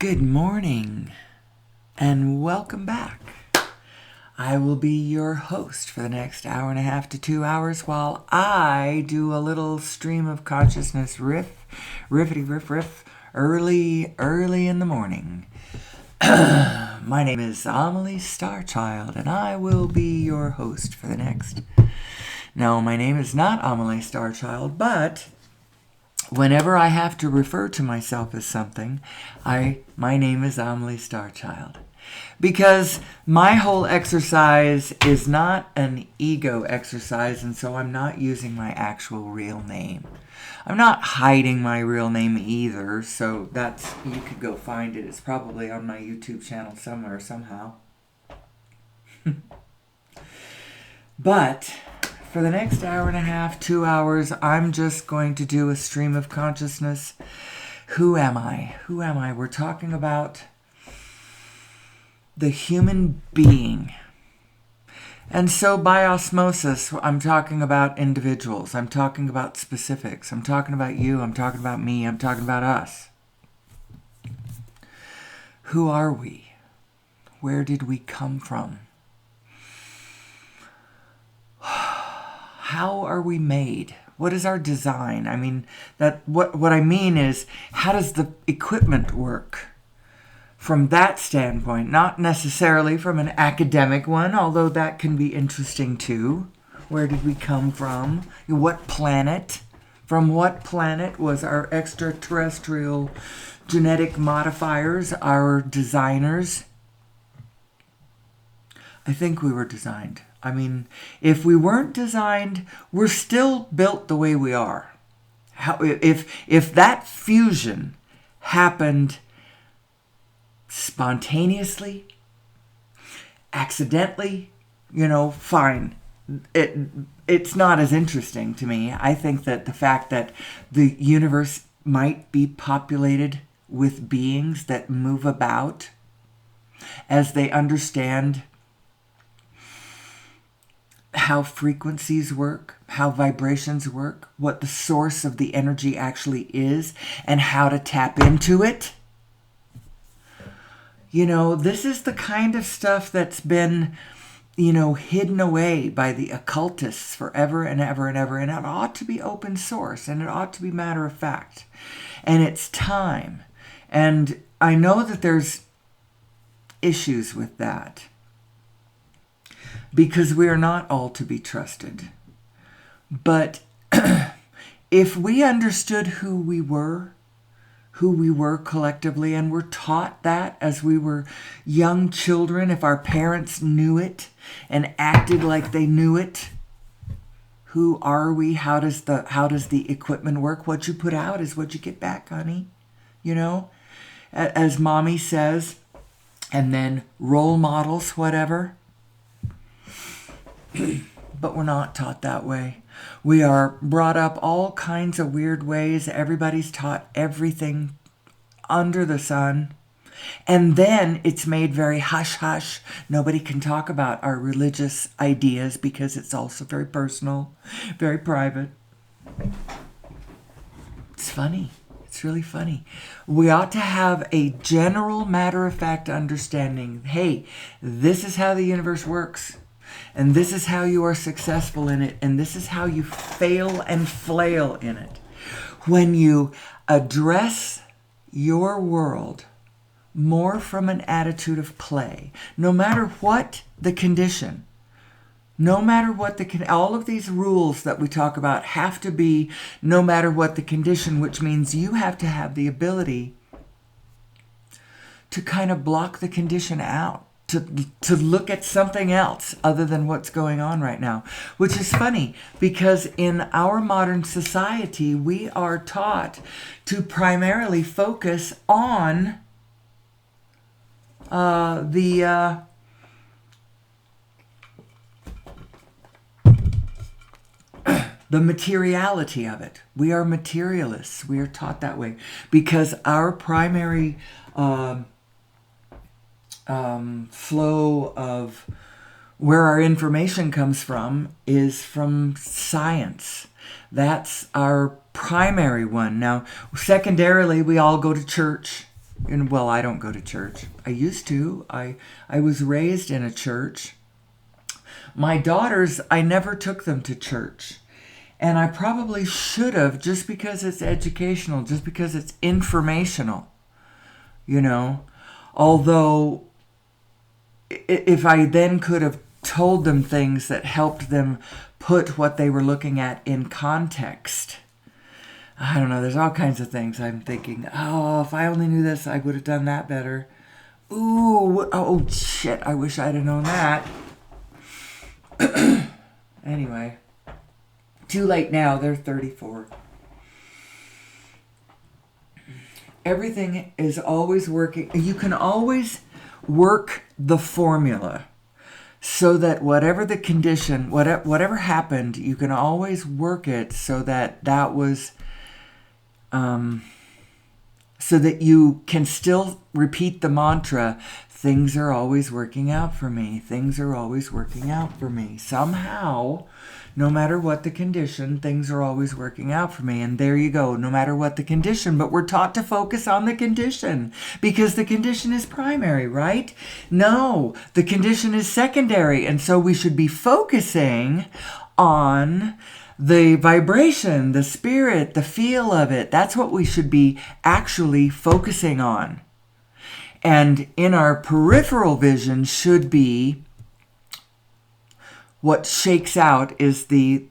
Good morning and welcome back. I will be your host for the next hour and a half to 2 hours while I do a little stream of consciousness riffity riff, early in the morning. My name is Amelie Starchild and I will be your host for the next. No, my name is not Amelie Starchild, but whenever I have to refer to myself as something, my name is Amelie Starchild. Because my whole exercise is not an ego exercise, and so I'm not using my actual real name. I'm not hiding my real name either, so you could go find it. It's probably on my YouTube channel somewhere, somehow. But for the next hour and a half, 2 hours, I'm just going to do a stream of consciousness. Who am I? Who am I? We're talking about the human being. And so by osmosis, I'm talking about individuals. I'm talking about specifics. I'm talking about you. I'm talking about me. I'm talking about us. Who are we? Where did we come from? How are we made? What is our design? I mean, what I mean is, how does the equipment work? From that standpoint, not necessarily from an academic one, although that can be interesting too. Where did we come from? What planet? From what planet was our extraterrestrial genetic modifiers, our designers? I think we were designed. I mean, if we weren't designed, we're still built the way we are. If that fusion happened spontaneously, accidentally, fine. It's not as interesting to me. I think that the fact that the universe might be populated with beings that move about as they understand how frequencies work, how vibrations work, what the source of the energy actually is, and how to tap into it. This is the kind of stuff that's been, hidden away by the occultists forever and ever and ever. And it ought to be open source, and it ought to be matter of fact. And it's time. And I know that there's issues with that, because we are not all to be trusted. But if we understood who we were collectively, and were taught that as we were young children, if our parents knew it and acted like they knew it, who are we? How does the equipment work? What you put out is what you get back, honey. As mommy says, and then role models, whatever. But we're not taught that way. We are brought up all kinds of weird ways. Everybody's taught everything under the sun. And then it's made very hush-hush. Nobody can talk about our religious ideas because it's also very personal, very private. It's funny. It's really funny. We ought to have a general matter-of-fact understanding. Hey, this is how the universe works. And this is how you are successful in it. And this is how you fail and flail in it. When you address your world more from an attitude of play, no matter what the condition, all of these rules that we talk about have to be no matter what the condition, which means you have to have the ability to kind of block the condition out. To look at something else other than what's going on right now. Which is funny, because in our modern society, we are taught to primarily focus on the materiality of it. We are materialists. We are taught that way because our primary flow of where our information comes from is from science. That's our primary one. Now, secondarily, we all go to church. And well, I don't go to church. I used to. I was raised in a church. My daughters, I never took them to church. And I probably should have, just because it's educational, just because it's informational, you know. Although, if I then could have told them things that helped them put what they were looking at in context. I don't know, there's all kinds of things I'm thinking, oh, if I only knew this, I would have done that better. Ooh, oh shit, I wish I'd have known that. Anyway, too late now, they're 34. Everything is always working. You can always work the formula so that whatever the condition, whatever happened, you can always work it so that was, so that you can still repeat the mantra, things are always working out for me. Things are always working out for me. Somehow, no matter what the condition, things are always working out for me. And there you go, no matter what the condition. But we're taught to focus on the condition because the condition is primary, right? No, the condition is secondary. And so we should be focusing on the vibration, the spirit, the feel of it. That's what we should be actually focusing on. And in our peripheral vision should be what shakes out is the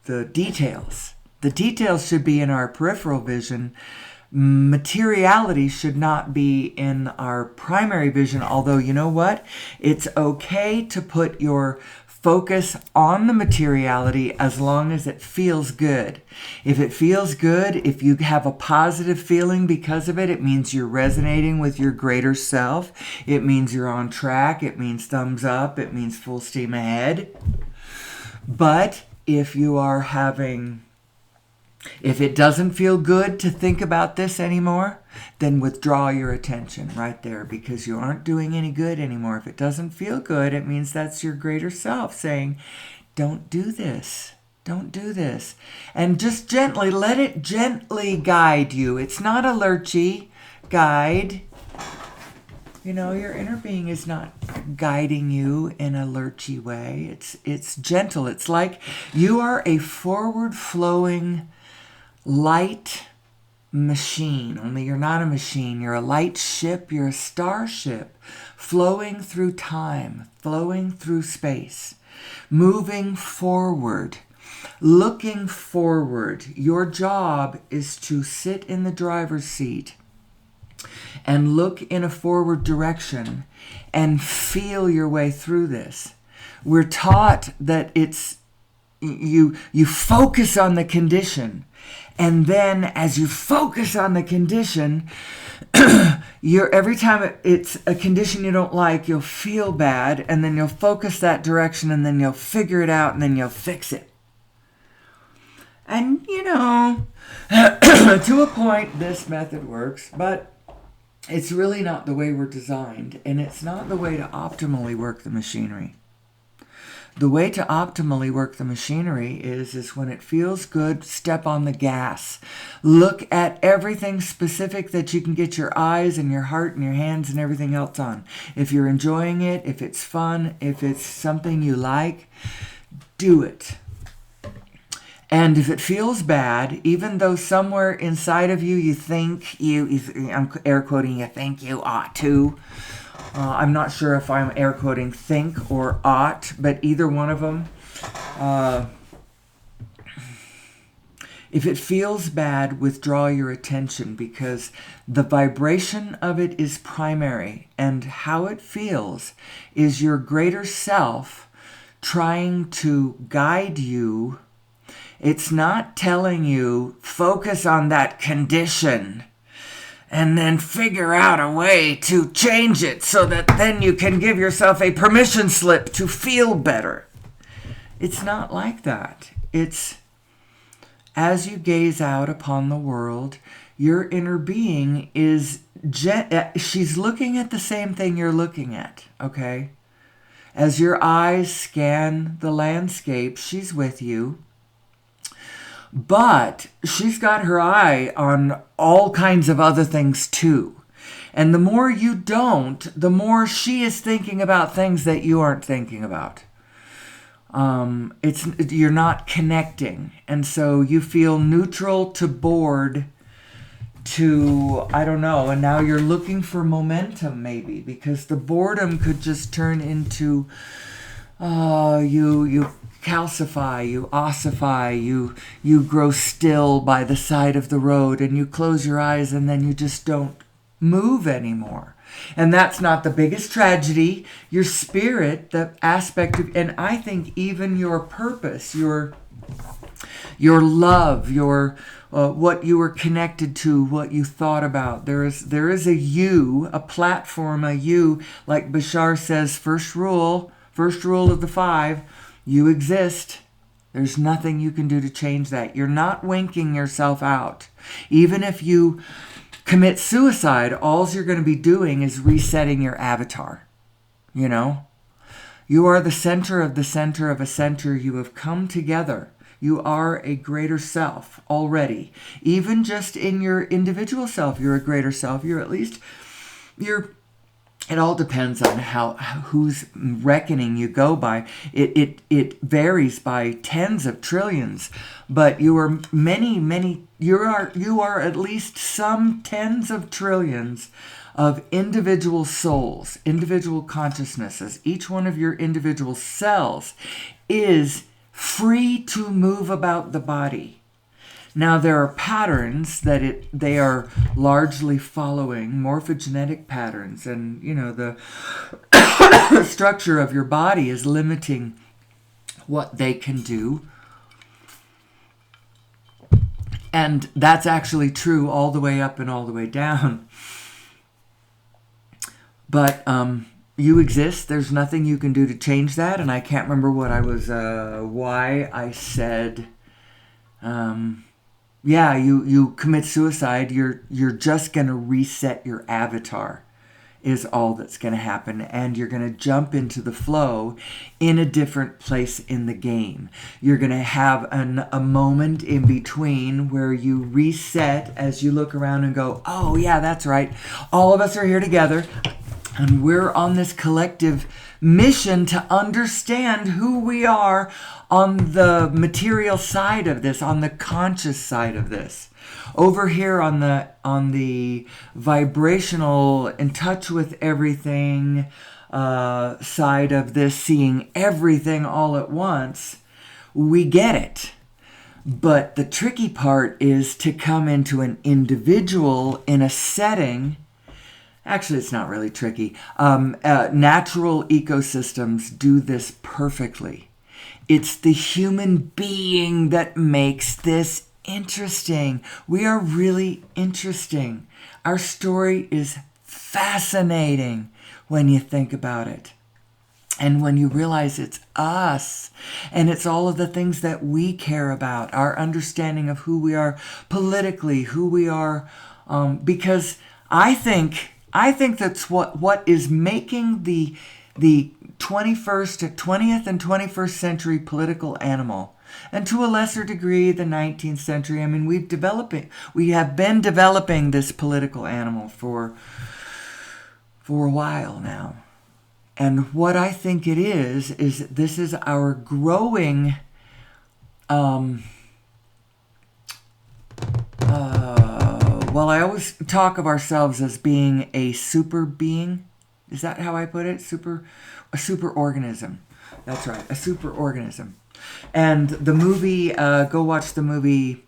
details. The details should be in our peripheral vision. Materiality should not be in our primary vision, although you know what? It's okay to put your focus on the materiality as long as it feels good. If it feels good, if you have a positive feeling because of it, it means you're resonating with your greater self. It means you're on track. It means thumbs up. It means full steam ahead. But if it doesn't feel good to think about this anymore, then withdraw your attention right there because you aren't doing any good anymore. If it doesn't feel good, it means that's your greater self saying, don't do this. Don't do this. And just gently, let it gently guide you. It's not a lurchy guide. You know, your inner being is not guiding you in a lurchy way. It's gentle. It's like you are a forward-flowing light machine, only you're not a machine. You're a light ship. You're a starship flowing through time, flowing through space, moving forward, looking forward. Your job is to sit in the driver's seat and look in a forward direction and feel your way through this. We're taught that it's you focus on the condition. And then as you focus on the condition, every time it's a condition you don't like, you'll feel bad, and then you'll focus that direction, and then you'll figure it out, and then you'll fix it. And, you know, to a point, this method works, but it's really not the way we're designed, and it's not the way to optimally work the machinery. The way to optimally work the machinery is when it feels good, step on the gas. Look at everything specific that you can get your eyes and your heart and your hands and everything else on. If you're enjoying it, if it's fun, if it's something you like, do it. And if it feels bad, even though somewhere inside of you think I'm air quoting, you think you ought to. I'm not sure if I'm air quoting think or ought, but either one of them. If it feels bad, withdraw your attention because the vibration of it is primary, and how it feels is your greater self trying to guide you. It's not telling you, focus on that condition and then figure out a way to change it so that then you can give yourself a permission slip to feel better. It's not like that. It's as you gaze out upon the world, your inner being is, she's looking at the same thing you're looking at, okay? As your eyes scan the landscape, she's with you. But she's got her eye on all kinds of other things too. And the more you don't, the more she is thinking about things that you aren't thinking about. You're not connecting. And so you feel neutral to bored to, I don't know, and now you're looking for momentum maybe, because the boredom could just turn into you calcify, you ossify, you grow still by the side of the road, and you close your eyes, and then you just don't move anymore. And that's not the biggest tragedy. Your spirit, the aspect of, and I think even your purpose, your love, your what you were connected to, what you thought about. There is a you, a platform, a you. Like Bashar says, first rule of the 5, you exist. There's nothing you can do to change that. You're not winking yourself out. Even if you commit suicide, all you're going to be doing is resetting your avatar. You know? You are the center of the center of a center. You have come together. You are a greater self already. Even just in your individual self, you're a greater self. It all depends on whose reckoning you go by. It varies by tens of trillions, but you are you are at least some tens of trillions of individual souls, individual consciousnesses. Each one of your individual cells is free to move about the body. Now, there are patterns that they are largely following, morphogenetic patterns, and the structure of your body is limiting what they can do. And that's actually true all the way up and all the way down. But you exist. There's nothing you can do to change that. And I can't remember what I was, why I said, you commit suicide. You're just going to reset your avatar is all that's going to happen. And you're going to jump into the flow in a different place in the game. You're going to have a moment in between where you reset as you look around and go, oh yeah, that's right. All of us are here together. And we're on this collective mission to understand who we are on the material side of this, on the conscious side of this. Over here on the vibrational, in touch with everything side of this, seeing everything all at once, we get it. But the tricky part is to come into an individual in a setting. Actually, it's not really tricky. Natural ecosystems do this perfectly. It's the human being that makes this interesting. We are really interesting. Our story is fascinating when you think about it. And when you realize it's us, and it's all of the things that we care about, our understanding of who we are politically, who we are, because I think that's what is making the 20th and 21st century political animal, and to a lesser degree the 19th century. I mean, we have been developing this political animal for a while now. And what I think it is this is our growing well, I always talk of ourselves as being a super being. Is that how I put it? A super organism. That's right, a super organism. And the movie, go watch the movie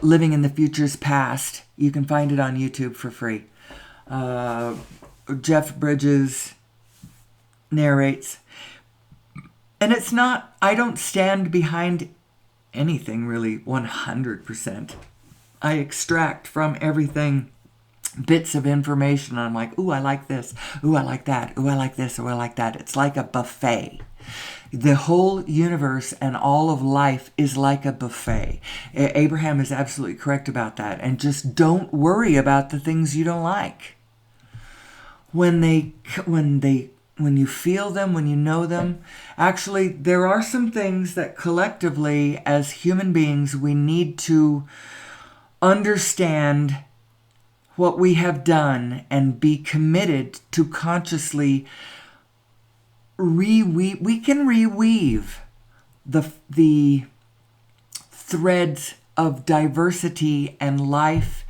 Living in the Future's Past. You can find it on YouTube for free. Jeff Bridges narrates. And it's not, I don't stand behind anything really 100%. I extract from everything bits of information. I'm like, ooh, I like this. Ooh, I like that. Ooh, I like this. Ooh, I like that. It's like a buffet. The whole universe and all of life is like a buffet. Abraham is absolutely correct about that. And just don't worry about the things you don't like. When you feel them, when you know them, actually, there are some things that collectively, as human beings, we need to understand what we have done and be committed to consciously reweave. We can reweave the threads of diversity and life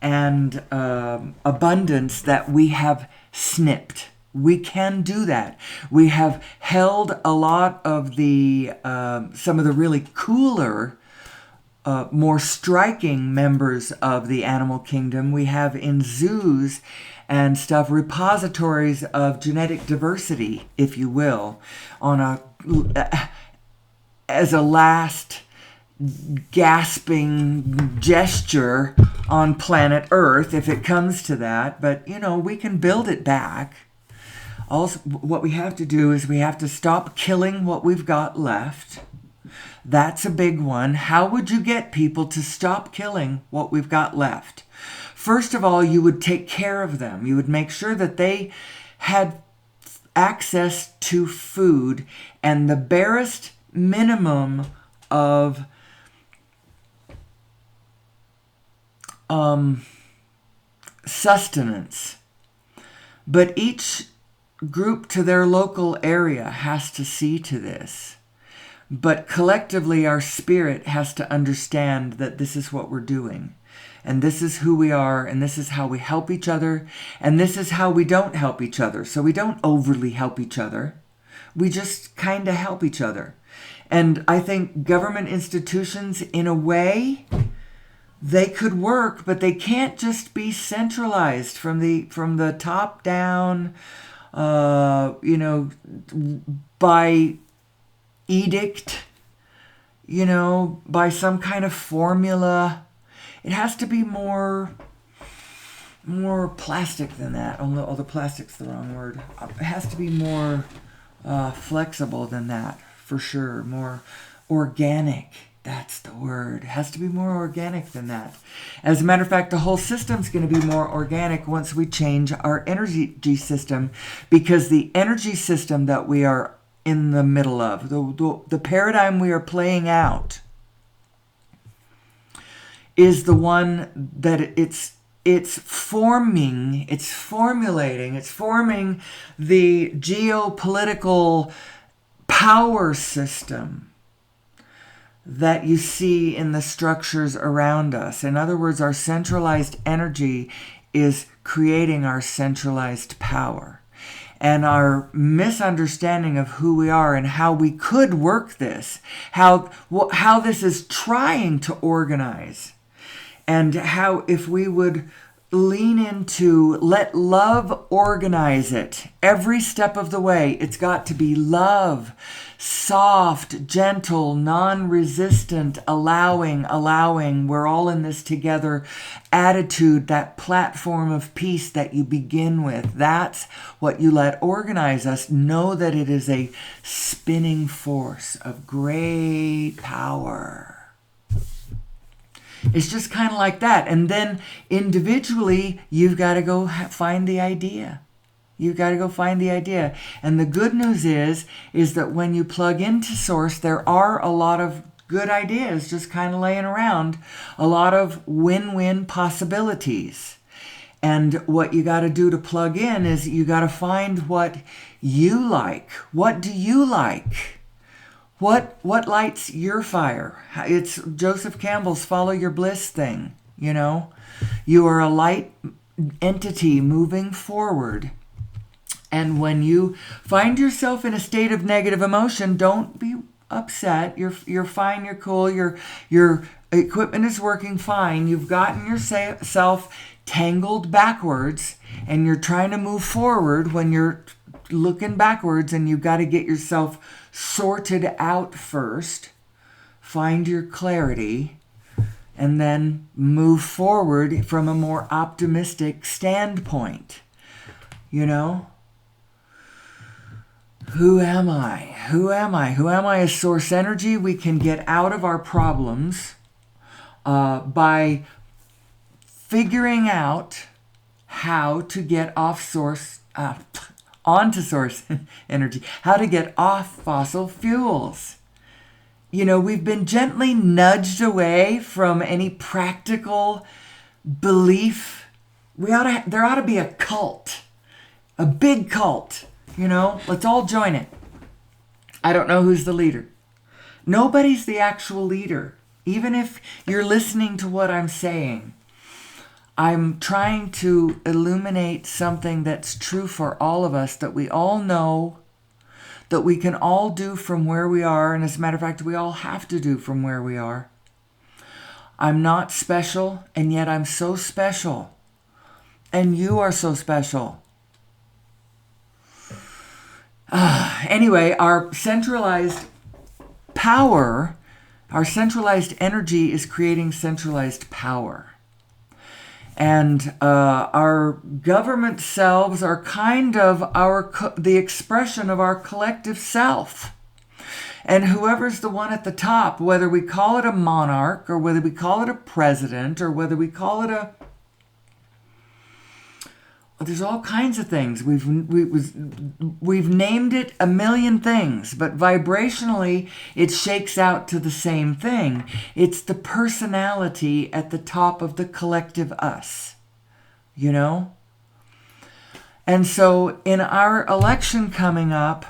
and abundance that we have snipped. We can do that. We have held a lot of the some of the really cooler, more striking members of the animal kingdom. We have in zoos and stuff repositories of genetic diversity, if you will, as a last gasping gesture on planet Earth, if it comes to that. But we can build it back. Also, what we have to do is we have to stop killing what we've got left. That's a big one. How would you get people to stop killing what we've got left? First of all, you would take care of them. You would make sure that they had access to food and the barest minimum of sustenance. But each group to their local area has to see to this. But collectively, our spirit has to understand that this is what we're doing. And this is who we are, and this is how we help each other, and this is how we don't help each other. So we don't overly help each other. We just kind of help each other. And I think government institutions, in a way, they could work, but they can't just be centralized from the top down, by edict, by some kind of formula. It has to be more plastic than that. Although plastic's the wrong word. It has to be more flexible than that, for sure. More organic. That's the word. It has to be more organic than that. As a matter of fact, the whole system's going to be more organic once we change our energy system, because the energy system that we are in the middle of, the paradigm we are playing out, is the one that it's forming the geopolitical power system that you see in the structures around us. In other words, our centralized energy is creating our centralized power. And our misunderstanding of who we are and how we could work this, how this is trying to organize, and how if we would lean into let love organize it every step of the way. It's got to be love, soft, gentle, non-resistant, allowing, we're all in this together attitude, that platform of peace that you begin with. That's what you let organize us. Know that it is a spinning force of great power. It's just kind of like that. And then individually, you've got to go find the idea. You've got to go find the idea. And the good news is that when you plug into Source, there are a lot of good ideas just kind of laying around, a lot of win-win possibilities. And what you got to do to plug in is you got to find what you like. What do you like? What lights your fire? It's Joseph Campbell's follow your bliss thing, You are a light entity moving forward. And when you find yourself in a state of negative emotion, don't be upset. You're fine, you're cool, your equipment is working fine. You've gotten yourself tangled backwards and you're trying to move forward when you're looking backwards, and you've got to get yourself sorted out first, find your clarity, and then move forward from a more optimistic standpoint. Who am I? Who am I as source energy? We can get out of our problems by figuring out how to get off source, onto source energy, how to get off fossil fuels. We've been gently nudged away from any practical belief there ought to be a cult, a big cult, let's all join it. I don't know who's the leader. Nobody's the actual leader. Even if you're listening to what I'm saying, I'm trying to illuminate something that's true for all of us, that we all know, that we can all do from where we are, and as a matter of fact, we all have to do from where we are. I'm not special, and yet I'm so special. And you are so special. Anyway, our centralized power, our centralized energy is creating centralized power. And our government selves are kind of the expression of our collective self. And whoever's the one at the top, whether we call it a monarch, or whether we call it a president, or whether we call it there's all kinds of things. We've named it a million things, but vibrationally it shakes out to the same thing. It's the personality at the top of the collective us, And so in our election coming up,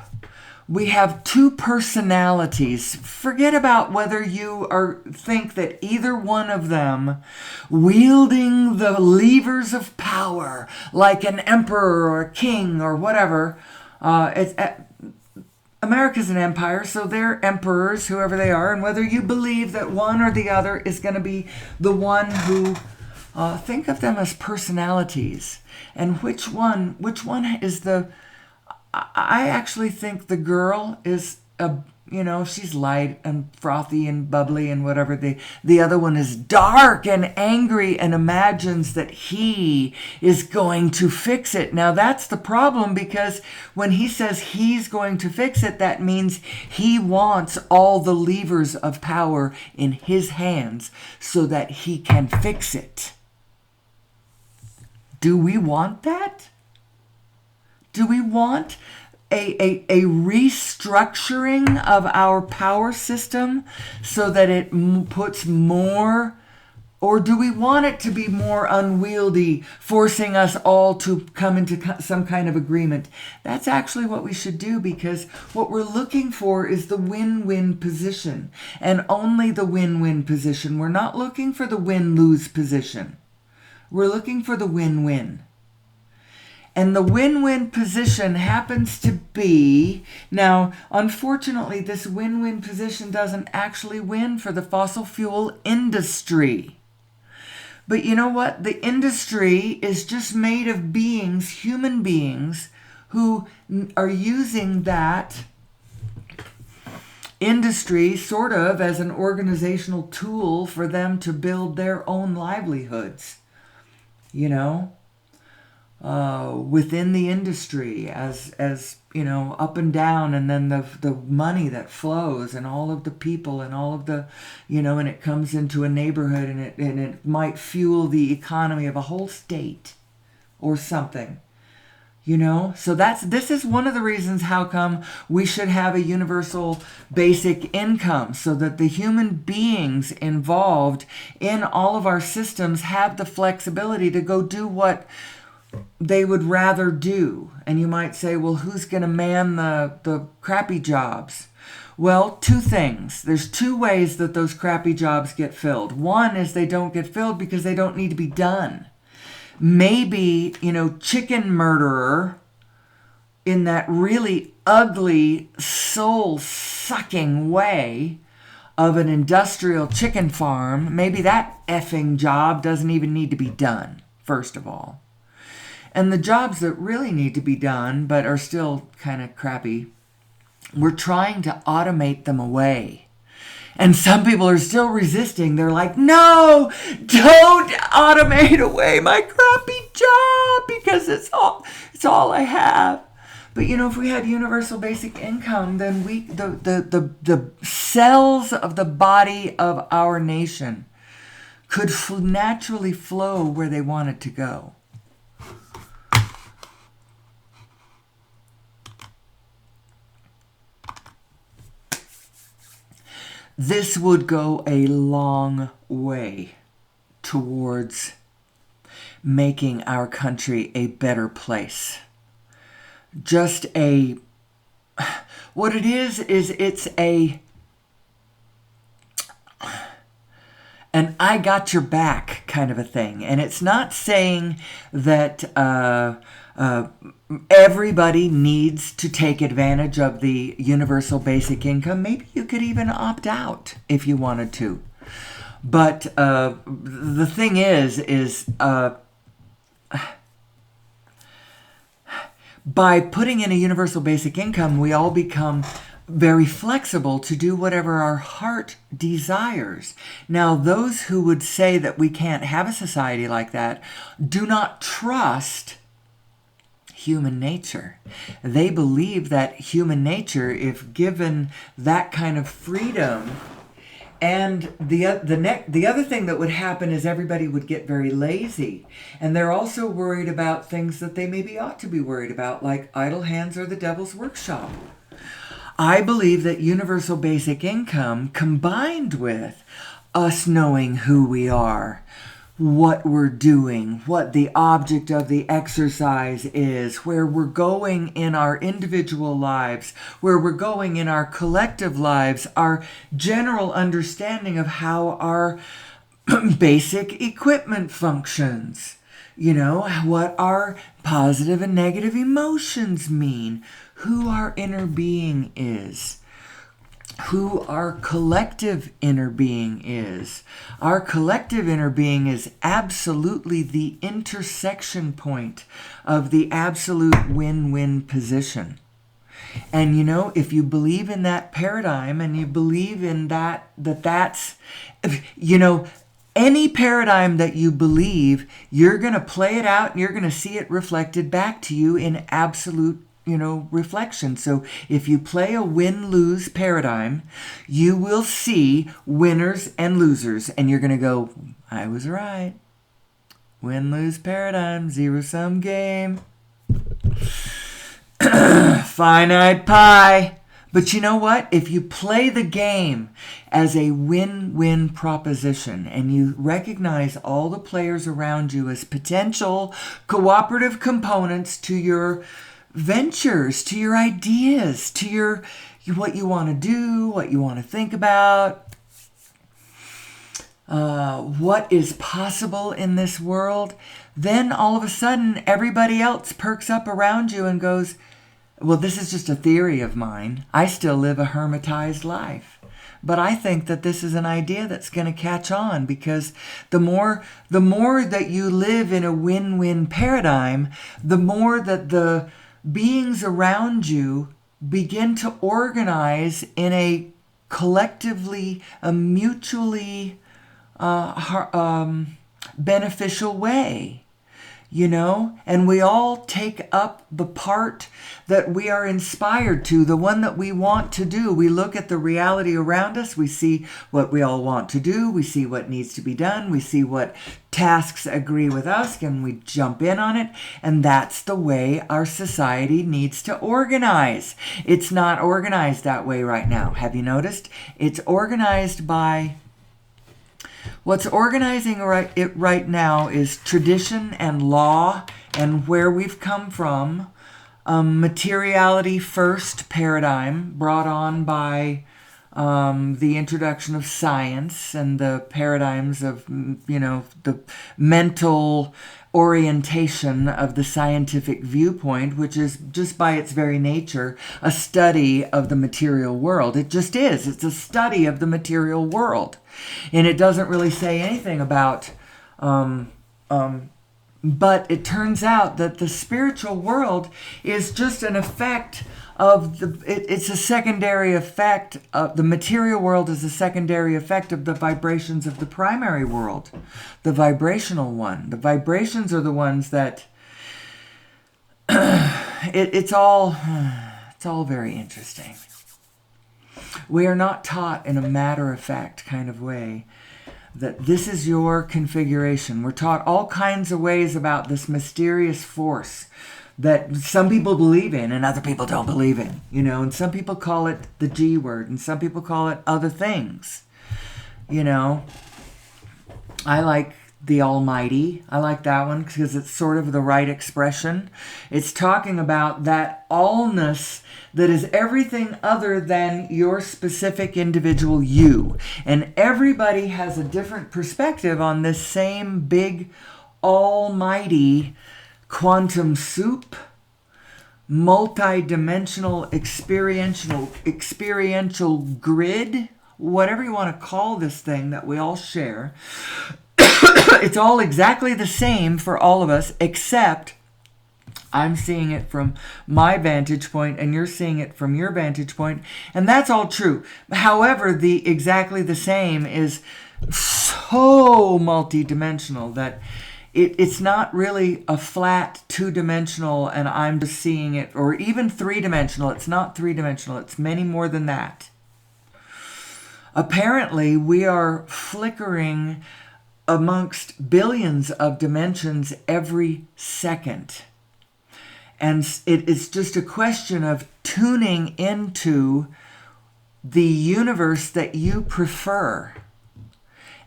we have two personalities. Forget about whether you think that either one of them wielding the levers of power like an emperor or a king or whatever. America's an empire, so they're emperors, whoever they are. And whether you believe that one or the other is going to be the one who... think of them as personalities. And which one is the... I actually think the girl is she's light and frothy and bubbly and whatever. The other one is dark and angry and imagines that he is going to fix it. Now that's the problem, because when he says he's going to fix it, that means he wants all the levers of power in his hands so that he can fix it. Do we want that? Do we want a restructuring of our power system so that it puts more, or do we want it to be more unwieldy, forcing us all to come into some kind of agreement? That's actually what we should do, because what we're looking for is the win-win position, and only the win-win position. We're not looking for the win-lose position. We're looking for the win-win. And the win-win position happens to be... Now, unfortunately, this win-win position doesn't actually win for the fossil fuel industry. But you know what? The industry is just made of beings, human beings, who are using that industry sort of as an organizational tool for them to build their own livelihoods. Within the industry, as up and down, and then the money that flows, and all of the people, and all of the, and it comes into a neighborhood, and it might fuel the economy of a whole state, or something. So this is one of the reasons how come we should have a universal basic income, so that the human beings involved in all of our systems have the flexibility to go do what they would rather do. And you might say, well, who's going to man the crappy jobs? Well, two things. There's two ways that those crappy jobs get filled. One is they don't get filled because they don't need to be done. Maybe, chicken murderer in that really ugly, soul-sucking way of an industrial chicken farm, maybe that effing job doesn't even need to be done, first of all. And the jobs that really need to be done, but are still kind of crappy, we're trying to automate them away. And some people are still resisting. They're like, no, don't automate away my crappy job, because it's all I have. But if we had universal basic income, then the cells of the body of our nation could naturally flow where they wanted to go. This would go a long way towards making our country a better place. What it is it's an I got your back kind of a thing. And it's not saying that everybody needs to take advantage of the universal basic income. Maybe you could even opt out if you wanted to. But the thing is by putting in a universal basic income, we all become very flexible to do whatever our heart desires. Now, those who would say that we can't have a society like that do not trust human nature. They believe that human nature, if given that kind of freedom, and the other thing that would happen is everybody would get very lazy. And they're also worried about things that they maybe ought to be worried about, like idle hands or the devil's workshop. I believe that universal basic income, combined with us knowing who we are, what we're doing, what the object of the exercise is, where we're going in our individual lives, where we're going in our collective lives, our general understanding of how our basic equipment functions, what our positive and negative emotions mean, who our inner being is, who our collective inner being is. Our collective inner being is absolutely the intersection point of the absolute win-win position. And if you believe in that paradigm and you believe in that's any paradigm that you believe, you're going to play it out and you're going to see it reflected back to you in absolute reflection. So if you play a win-lose paradigm, you will see winners and losers, and you're going to go, I was right. Win-lose paradigm, zero-sum game. Finite pie. But you know what? If you play the game as a win-win proposition and you recognize all the players around you as potential cooperative components to your ventures, to your ideas, to what you want to do, what you want to think about, what is possible in this world, then all of a sudden everybody else perks up around you and goes, well, this is just a theory of mine. I still live a hermitized life. But I think that this is an idea that's going to catch on, because the more that you live in a win-win paradigm, the more that the beings around you begin to organize in a collectively, a mutually beneficial way, and we all take up the part that we are inspired to, the one that we want to do. We look at the reality around us, we see what we all want to do, we see what needs to be done, we see what tasks agree with us, and we jump in on it, and that's the way our society needs to organize. It's not organized that way right now. Have you noticed? It's organized by... What's organizing it right now is tradition and law and where we've come from. Materiality first paradigm brought on by the introduction of science and the paradigms of, the mental orientation of the scientific viewpoint, which is just by its very nature a study of the material world. It just is. It's a study of the material world. And it doesn't really say anything about, but it turns out that the spiritual world is just an effect of it's a secondary effect of the material world, is a secondary effect of the vibrations of the primary world, the vibrational one. The vibrations are the ones that it's all very interesting. We are not taught in a matter-of-fact kind of way that this is your configuration. We're taught all kinds of ways about this mysterious force that some people believe in and other people don't believe in, and some people call it the G word and some people call it other things. I like the Almighty. I like that one because it's sort of the right expression. It's talking about that allness that is everything other than your specific individual you. And everybody has a different perspective on this same big, almighty quantum soup, multi-dimensional experiential grid, whatever you want to call this thing that we all share. It's all exactly the same for all of us, except I'm seeing it from my vantage point and you're seeing it from your vantage point, and that's all true. However, the exactly the same is so multidimensional that it's not really a flat two-dimensional and I'm just seeing it, or even three-dimensional. It's not three-dimensional. It's many more than that. Apparently, we are flickering amongst billions of dimensions every second. And it is just a question of tuning into the universe that you prefer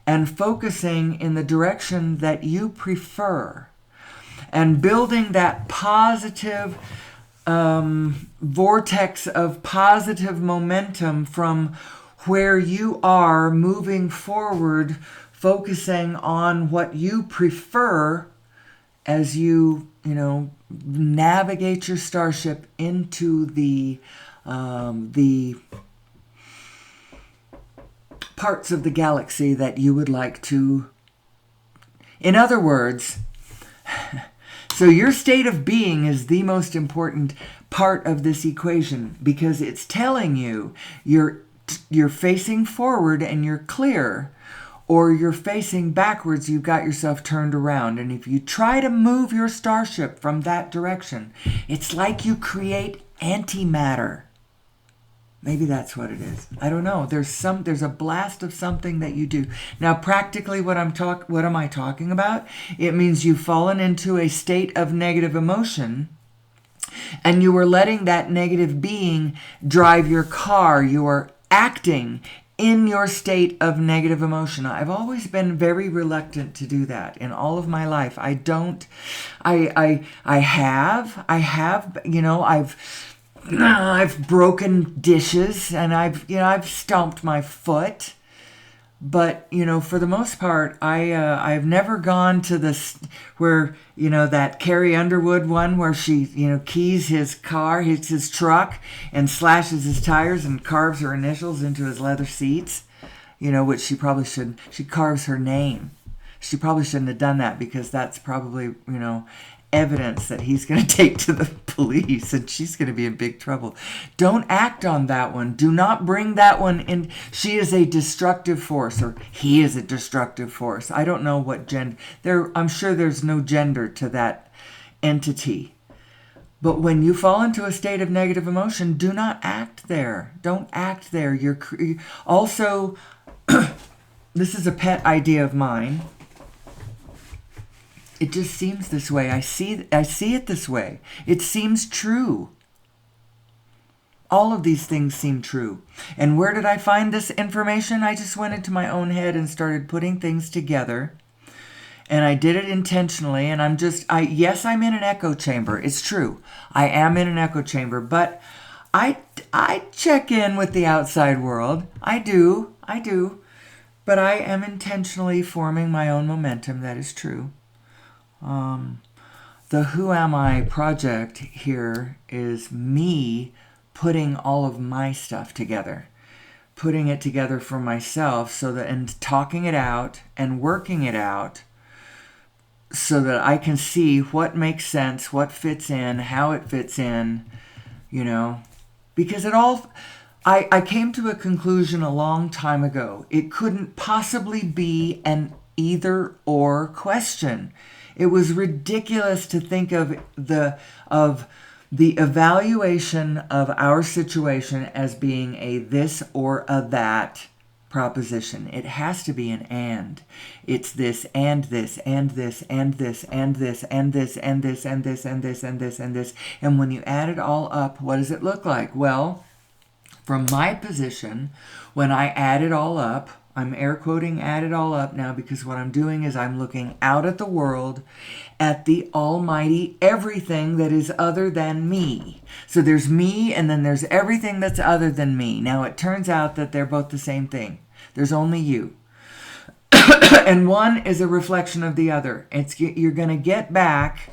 and focusing in the direction that you prefer and building that positive vortex of positive momentum from where you are moving forward, focusing on what you prefer as you navigate your starship into the parts of the galaxy that you would like to. In other words, so your state of being is the most important part of this equation, because it's telling you you're facing forward and you're clear, or you're facing backwards, you've got yourself turned around. And if you try to move your starship from that direction, it's like you create antimatter. Maybe that's what it is. I don't know. There's a blast of something that you do. Now, practically, what am I talking about? It means you've fallen into a state of negative emotion, and you are letting that negative being drive your car. You are acting in your state of negative emotion. I've always been very reluctant to do that in all of my life. I've broken dishes and I've stomped my foot, but for the most part, I've never gone to this where that Carrie Underwood one where she keys his car, his truck, and slashes his tires and carves her initials into his leather seats, which she probably should. She carves her name. She probably shouldn't have done that, because that's probably evidence that he's going to take to the police, and she's going to be in big trouble. Don't act on that one. Do not bring that one in. She is a destructive force, or he is a destructive force. I don't know what gender. I'm sure there's no gender to that entity. But when you fall into a state of negative emotion, do not act there. Don't act there. You're also, this is a pet idea of mine. It just seems this way. I see it this way. It seems true. All of these things seem true. And where did I find this information? I just went into my own head and started putting things together. And I did it intentionally. And yes, I'm in an echo chamber. It's true. I am in an echo chamber. But I check in with the outside world. I do. But I am intentionally forming my own momentum. That is true. The Who Am I project here is me putting all of my stuff together, putting it together for myself, and talking it out and working it out so that I can see what makes sense, what fits in, how it fits in, because I came to a conclusion a long time ago. It couldn't possibly be an either or question. It was ridiculous to think of the evaluation of our situation as being a this or a that proposition. It has to be an and. It's this and this and this and this and this and this and this and this and this and this and this. And when you add it all up, what does it look like? Well, from my position, when I add it all up, I'm air quoting, add it all up now, because what I'm doing is I'm looking out at the world, at the almighty everything that is other than me. So there's me, and then there's everything that's other than me. Now it turns out that they're both the same thing. There's only you. And one is a reflection of the other. You're going to get back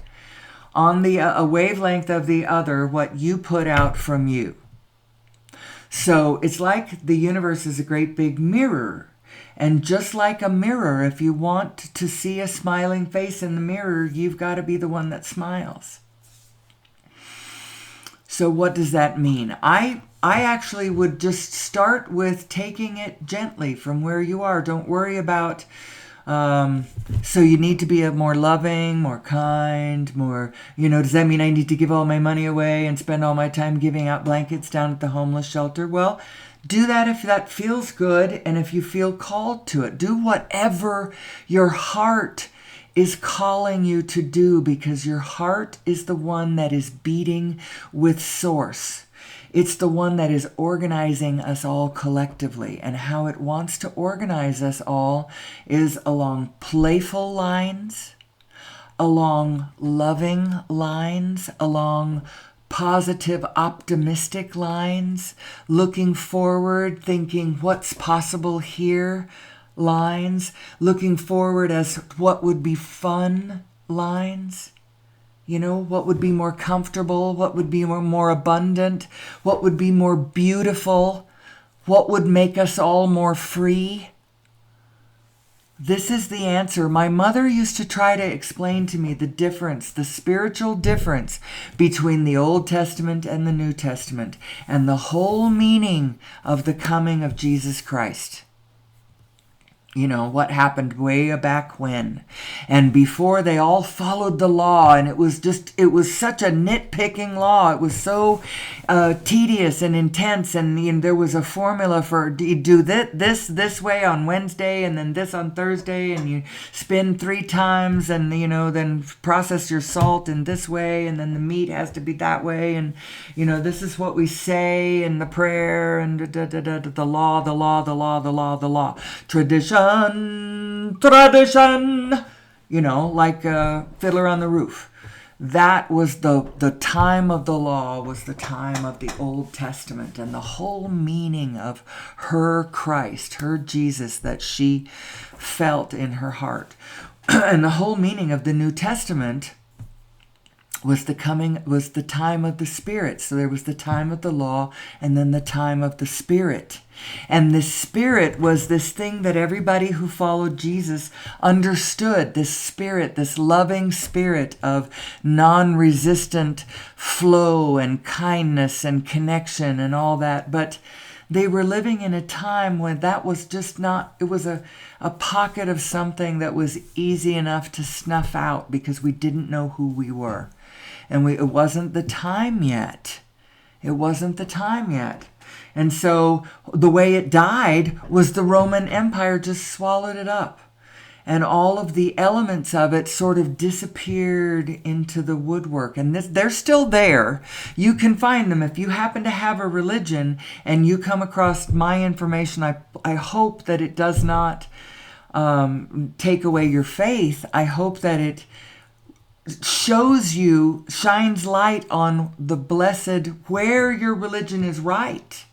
on a wavelength of the other what you put out from you. So it's like the universe is a great big mirror. And just like a mirror, if you want to see a smiling face in the mirror, you've got to be the one that smiles. So what does that mean? I actually would just start with taking it gently from where you are. Don't worry about, so you need to be more loving, more kind, more, does that mean I need to give all my money away and spend all my time giving out blankets down at the homeless shelter? Well, do that if that feels good and if you feel called to it. Do whatever your heart is calling you to do, because your heart is the one that is beating with Source. It's the one that is organizing us all collectively. And how it wants to organize us all is along playful lines, along loving lines, along positive, optimistic lines, looking forward, thinking what's possible here lines, looking forward as what would be fun lines, what would be more comfortable, what would be more abundant, what would be more beautiful, what would make us all more free. This is the answer. My mother used to try to explain to me the difference, the spiritual difference between the Old Testament and the New Testament, and the whole meaning of the coming of Jesus Christ. What happened way back when. And before they all followed the law, and it was such a nitpicking law. It was so tedious and intense, and there was a formula for you do this way on Wednesday, and then this on Thursday, and you spin 3 times, and then process your salt in this way, and then the meat has to be that way, and this is what we say in the prayer, and the law, tradition, like Fiddler on the Roof. That was the time of the law, was the time of the Old Testament, and the whole meaning of her Christ, her Jesus that she felt in her heart. And the whole meaning of the New Testament was the time of the Spirit. So there was the time of the law and then the time of the Spirit. And the Spirit was this thing that everybody who followed Jesus understood, this Spirit, this loving Spirit of non-resistant flow and kindness and connection and all that. But they were living in a time when that was just not, it was a pocket of something that was easy enough to snuff out because we didn't know who we were. And it wasn't the time yet. It wasn't the time yet. And so the way it died was the Roman Empire just swallowed it up. And all of the elements of it sort of disappeared into the woodwork. And they're still there. You can find them. If you happen to have a religion and you come across my information, I hope that it does not take away your faith. I hope that it shines light on the blessed, where your religion is right.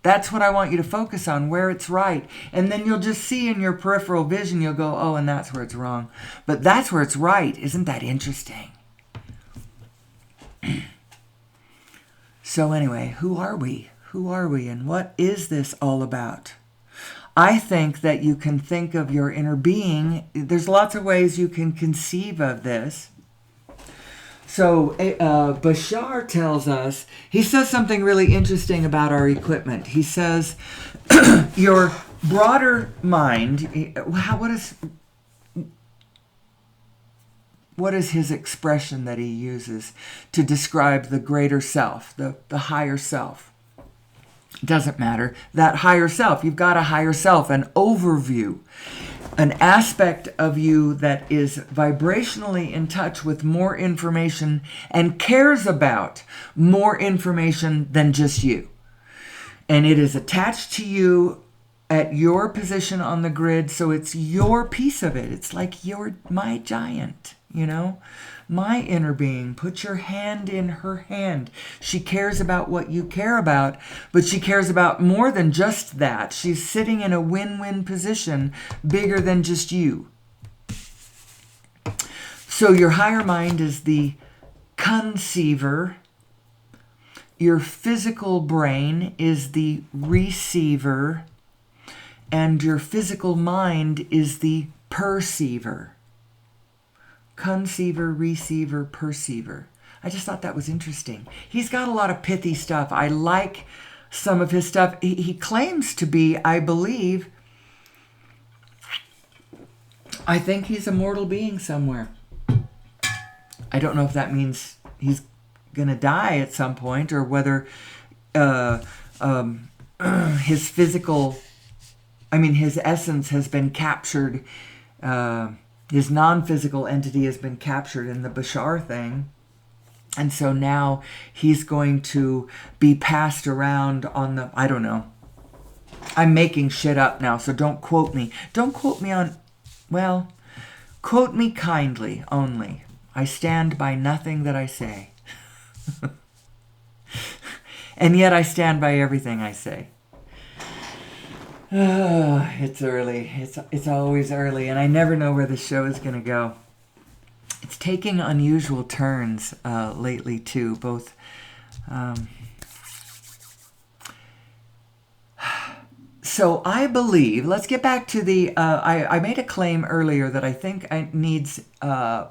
That's what I want you to focus on, where it's right. And then you'll just see in your peripheral vision, you'll go, oh, and that's where it's wrong. But that's where it's right. Isn't that interesting? So anyway, who are we? Who are we? And what is this all about? I think that you can think of your inner being. There's lots of ways you can conceive of this. So Bashar tells us, he says something really interesting about our equipment. He says, your broader mind, what is his expression that he uses to describe the greater self, the higher self? Doesn't matter. That higher self, you've got a higher self, an overview. An aspect of you that is vibrationally in touch with more information and cares about more information than just you. And it is attached to you at your position on the grid, so it's your piece of it. It's like you're my giant, my inner being. Put your hand in her hand. She cares about what you care about, but she cares about more than just that. She's sitting in a win-win position, bigger than just you. So your higher mind is the conceiver. Your physical brain is the receiver. And your physical mind is the perceiver. Conceiver, receiver, perceiver. I just thought that was interesting. He's got a lot of pithy stuff. I like some of his stuff. He claims to be, I believe, I think he's a mortal being somewhere. I don't know if that means he's going to die at some point, or whether his physical... his essence has been captured. His non-physical entity has been captured in the Bashar thing. And so now he's going to be passed around on the... I don't know. I'm making shit up now, so don't quote me. Don't quote me on... Well, quote me kindly only. I stand by nothing that I say. And yet I stand by everything I say. It's early. It's always early, and I never know where the show is going to go. It's taking unusual turns lately, too. Both. So I believe, let's get back to the, I made a claim earlier that I think needs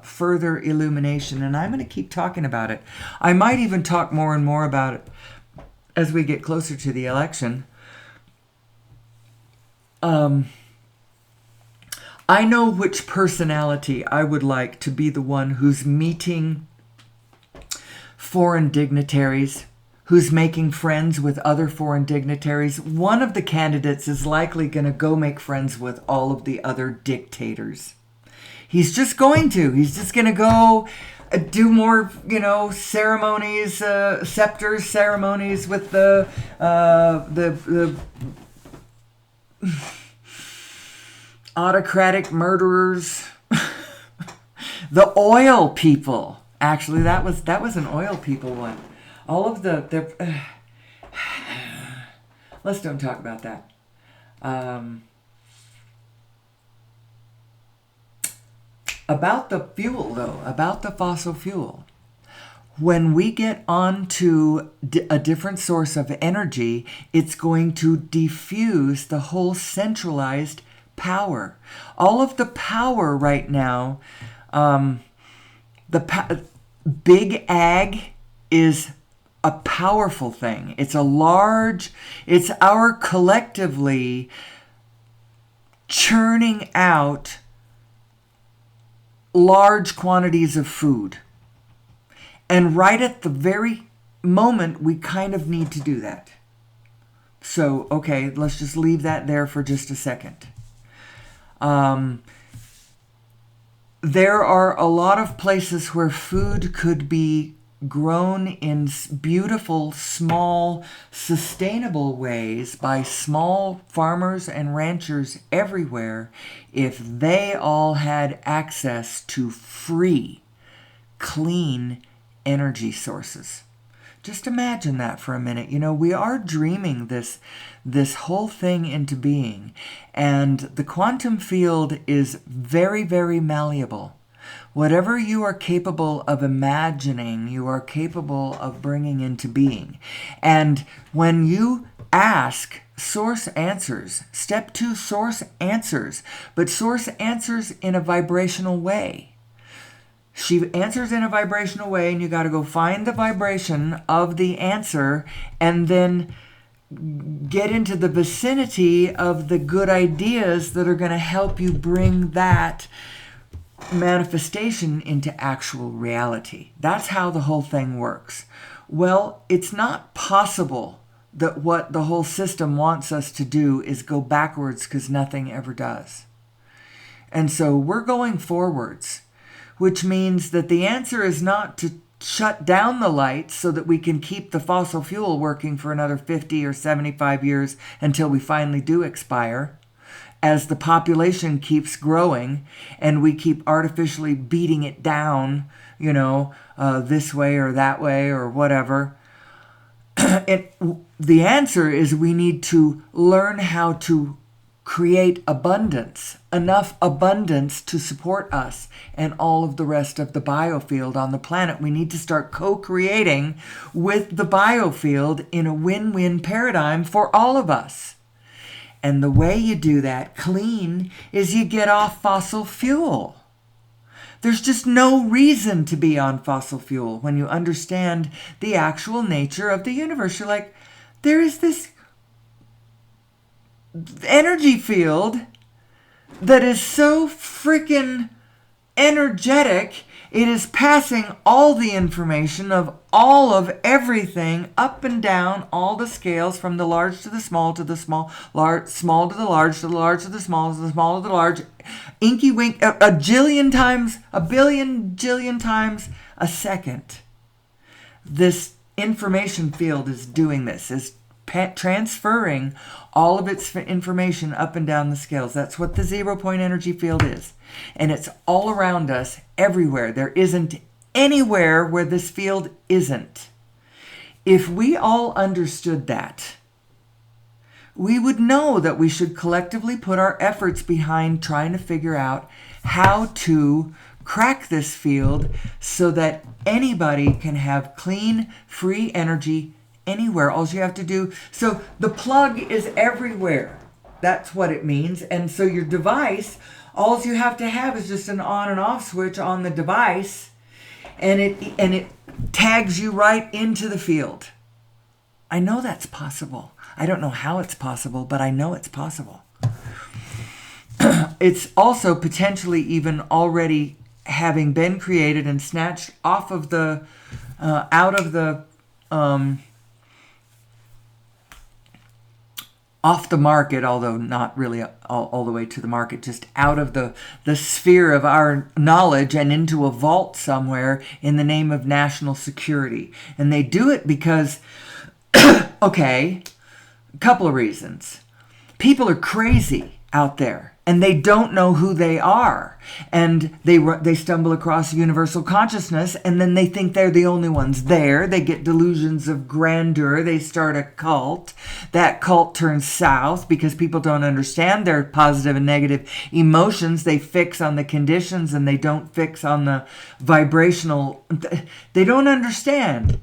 further illumination, and I'm going to keep talking about it. I might even talk more and more about it as we get closer to the election. I know which personality I would like to be the one who's meeting foreign dignitaries, who's making friends with other foreign dignitaries. One of the candidates is likely going to go make friends with all of the other dictators. He's just going to. He's just going to go do more, ceremonies, scepters ceremonies with the autocratic murderers, the oil people. Actually, that was an oil people one. All of let's don't talk about that. About the fuel, though, about the fossil fuel. When we get onto a different source of energy, it's going to diffuse the whole centralized power. All of the power right now, big ag is a powerful thing. It's our collectively churning out large quantities of food. And right at the very moment, we kind of need to do that. So, okay, let's just leave that there for just a second. There are a lot of places where food could be grown in beautiful, small, sustainable ways by small farmers and ranchers everywhere if they all had access to free, clean energy sources. Just imagine that for a minute. We are dreaming this whole thing into being, and the quantum field is very, very malleable. Whatever you are capable of imagining, you are capable of bringing into being. And when you ask, source answers. Step 2, source answers. But source answers in a vibrational way. She answers in a vibrational way, and you got to go find the vibration of the answer and then get into the vicinity of the good ideas that are going to help you bring that manifestation into actual reality. That's how the whole thing works. Well, it's not possible that what the whole system wants us to do is go backwards, because nothing ever does. And so we're going forwards, which means that the answer is not to shut down the lights so that we can keep the fossil fuel working for another 50 or 75 years until we finally do expire, as the population keeps growing and we keep artificially beating it down, this way or that way or whatever. The answer is we need to learn how to create abundance, enough abundance to support us and all of the rest of the biofield on the planet. We need to start co-creating with the biofield in a win-win paradigm for all of us. And the way you do that clean is you get off fossil fuel. There's just no reason to be on fossil fuel when you understand the actual nature of the universe. You're like, there is this energy field that is so freaking energetic. It is passing all the information of all of everything up and down all the scales, from the large to the small to the small, small to the large to the large to the small to the small to the large, inky wink, a jillion times, a billion jillion times a second. This information field is doing this, is transferring all of its information up and down the scales. That's what the 0-point energy field is. And it's all around us, everywhere. There isn't anywhere where this field isn't. If we all understood that, we would know that we should collectively put our efforts behind trying to figure out how to crack this field so that anybody can have clean, free energy anywhere. All you have to do, so the plug is everywhere. That's what it means. And so your device, all you have to have is just an on and off switch on the device, and it tags you right into the field. I know that's possible. I don't know how it's possible, but I know it's possible. It's also potentially even already having been created and snatched off of the out of the off the market, although not really all the way to the market, just out of the sphere of our knowledge and into a vault somewhere in the name of national security. And they do it because, okay, a couple of reasons. People are crazy out there, and they don't know who they are. And they stumble across universal consciousness, and then they think they're the only ones there. They get delusions of grandeur. They start a cult. That cult turns south because people don't understand their positive and negative emotions. They fix on the conditions, and they don't fix on the vibrational. They don't understand.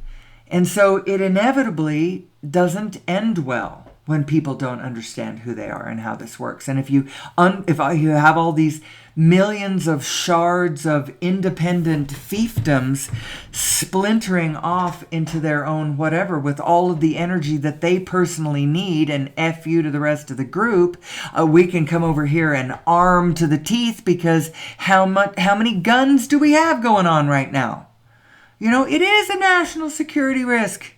And so it inevitably doesn't end well when people don't understand who they are and how this works. And if you have all these millions of shards of independent fiefdoms splintering off into their own whatever with all of the energy that they personally need, and F you to the rest of the group, we can come over here and arm to the teeth, because how many guns do we have going on right now? It is a national security risk.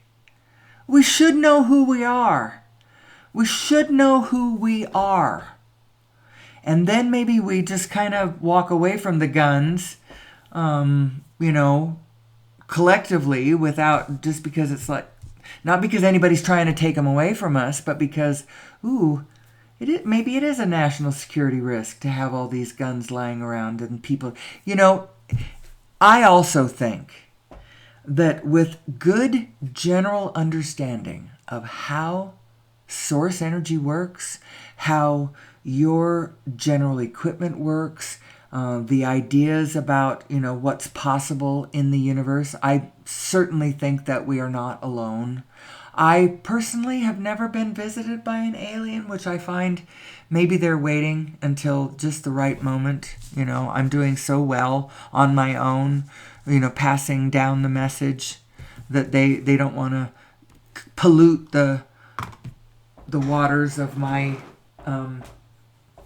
We should know who we are. We should know who we are. And then maybe we just kind of walk away from the guns, collectively, without, just because it's like, not because anybody's trying to take them away from us, but because, maybe it is a national security risk to have all these guns lying around and people, I also think that with good general understanding of how source energy works, how your general equipment works, the ideas about, what's possible in the universe, I certainly think that we are not alone. I personally have never been visited by an alien, which I find maybe they're waiting until just the right moment. I'm doing so well on my own, passing down the message that they don't want to pollute the waters of my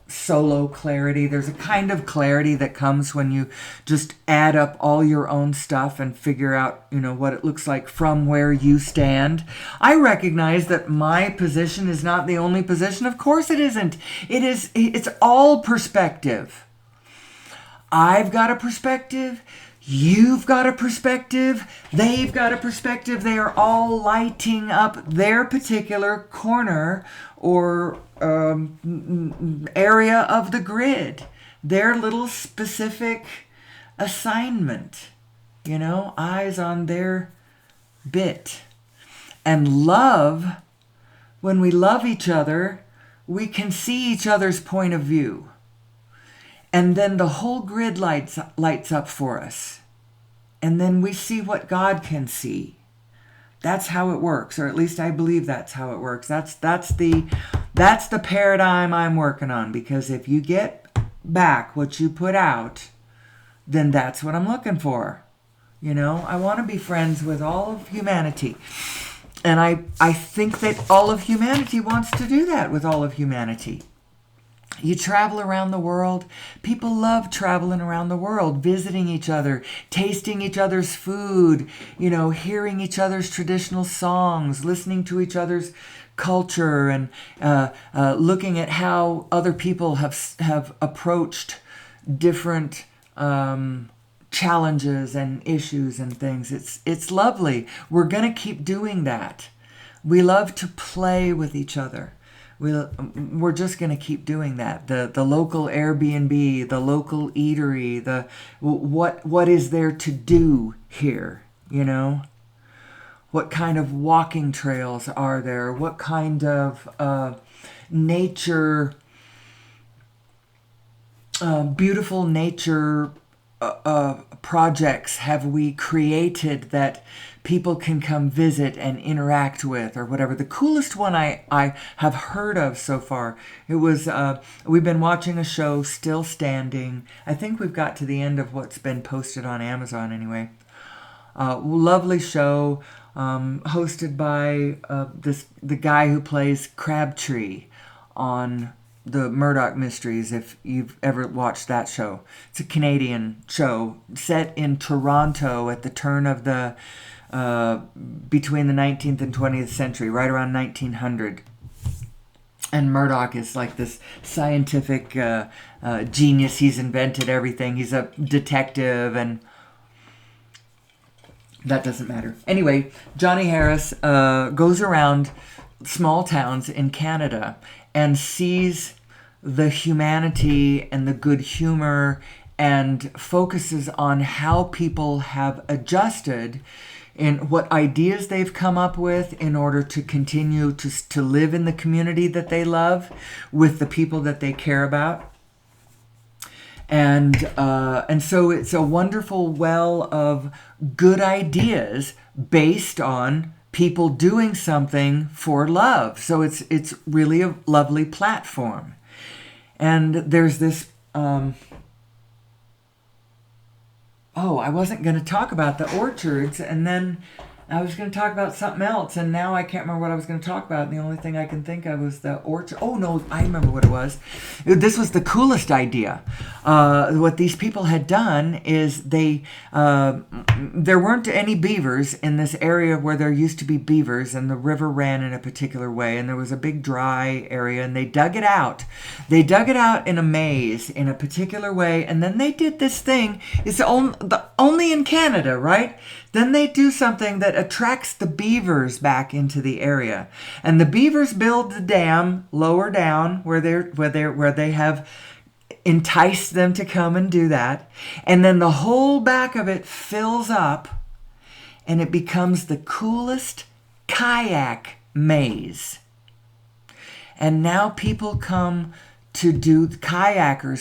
solo clarity. There's a kind of clarity that comes when you just add up all your own stuff and figure out, what it looks like from where you stand. I recognize that my position is not the only position. Of course it isn't. It's all perspective. I've got a perspective. You've got a perspective. They've got a perspective. They are all lighting up their particular corner or area of the grid, their little specific assignment, eyes on their bit. And love, when we love each other, we can see each other's point of view. And then the whole grid lights up for us. And then we see what God can see. That's how it works, or at least I believe that's how it works. That's the paradigm I'm working on, because if you get back what you put out, then that's what I'm looking for. I want to be friends with all of humanity. And I think that all of humanity wants to do that with all of humanity. You travel around the world. People love traveling around the world, visiting each other, tasting each other's food, hearing each other's traditional songs, listening to each other's culture, and looking at how other people have approached different challenges and issues and things. It's lovely. We're going to keep doing that. We love to play with each other. We're just going to keep doing that. The local Airbnb, the local eatery, what is there to do here, What kind of walking trails are there? What kind of nature, beautiful nature projects have we created that people can come visit and interact with, or whatever? The coolest one I have heard of so far, it was, we've been watching a show, Still Standing. I think we've got to the end of what's been posted on Amazon anyway. Lovely show, hosted by the guy who plays Crabtree on the Murdoch Mysteries, if you've ever watched that show. It's a Canadian show set in Toronto at the turn of the between the 19th and 20th century, right around 1900. And Murdoch is like this scientific genius. He's invented everything. He's a detective, and that doesn't matter. Anyway, Johnny Harris goes around small towns in Canada and sees the humanity and the good humor, and focuses on how people have adjusted in what ideas they've come up with in order to continue to live in the community that they love with the people that they care about. And so it's a wonderful well of good ideas based on people doing something for love. So it's really a lovely platform. And there's this I wasn't going to talk about the orchards, and then I was going to talk about something else, and now I can't remember what I was going to talk about. And the only thing I can think of was the orchard. Oh, no, I remember what it was. This was the coolest idea. What these people had done is there weren't any beavers in this area where there used to be beavers, and the river ran in a particular way, and there was a big dry area, and they dug it out. They dug it out in a maze in a particular way, and then they did this thing. It's only in Canada, right? Then they do something that attracts the beavers back into the area. And the beavers build the dam lower down where they have enticed them to come and do that. And then the whole back of it fills up, and it becomes the coolest kayak maze. And now kayakers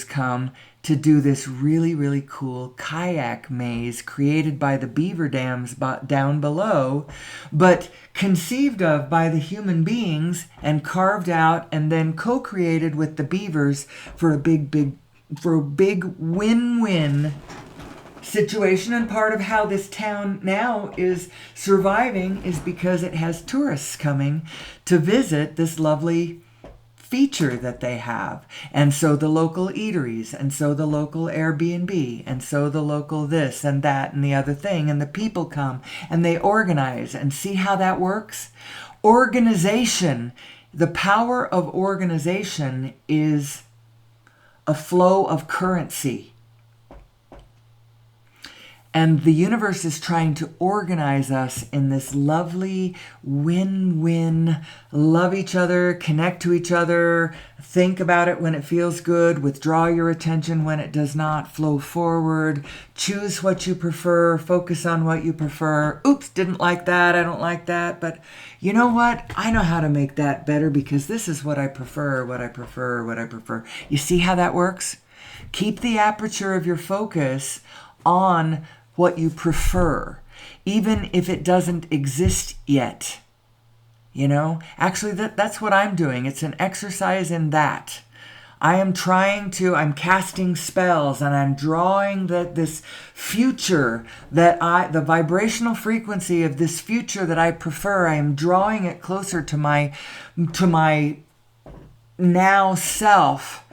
come to do this really, really cool kayak maze created by the beaver dams down below, but conceived of by the human beings and carved out and then co-created with the beavers for a big win-win situation. And part of how this town now is surviving is because it has tourists coming to visit this lovely feature that they have. And so the local eateries, and so the local Airbnb, and so the local this and that and the other thing, and the people come and they organize, and see how that works. Organization, the power of organization is a flow of currency. And the universe is trying to organize us in this lovely win-win, love each other, connect to each other, think about it when it feels good, withdraw your attention when it does not, flow forward, choose what you prefer, focus on what you prefer. Oops, didn't like that, I don't like that, but you know what? I know how to make that better because this is what I prefer, what I prefer, what I prefer. You see how that works? Keep the aperture of your focus on what you prefer, even if it doesn't exist yet. You know, actually that's what I'm doing. It's an exercise in that. I'm casting spells and I'm drawing this future the vibrational frequency of this future that I prefer. I am drawing it closer to my now self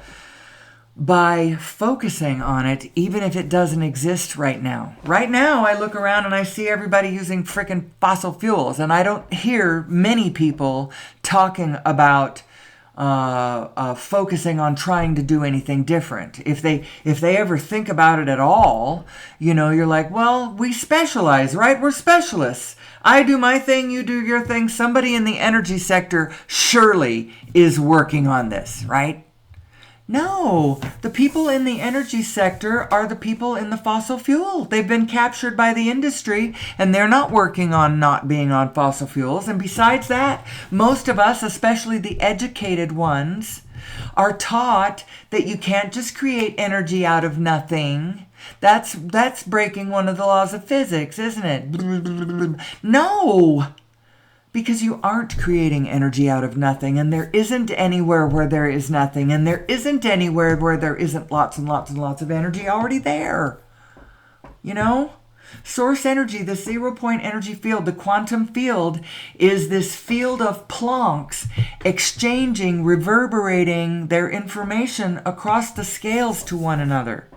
by focusing on it, even if it doesn't exist right now. Right now, I look around and I see everybody using frickin' fossil fuels, and I don't hear many people talking about focusing on trying to do anything different. If they ever think about it at all, you know, you're like, well, we specialize, right? We're specialists. I do my thing, you do your thing. Somebody in the energy sector surely is working on this, right? No, the people in the energy sector are the people in the fossil fuel. They've been captured by the industry and they're not working on not being on fossil fuels. And besides that, most of us, especially the educated ones, are taught that you can't just create energy out of nothing. That's breaking one of the laws of physics, isn't it? No! Because you aren't creating energy out of nothing, and there isn't anywhere where there is nothing, and there isn't anywhere where there isn't lots and lots and lots of energy already there. You know? Source energy, the 0-point energy field, the quantum field, is this field of Plancks exchanging, reverberating their information across the scales to one another.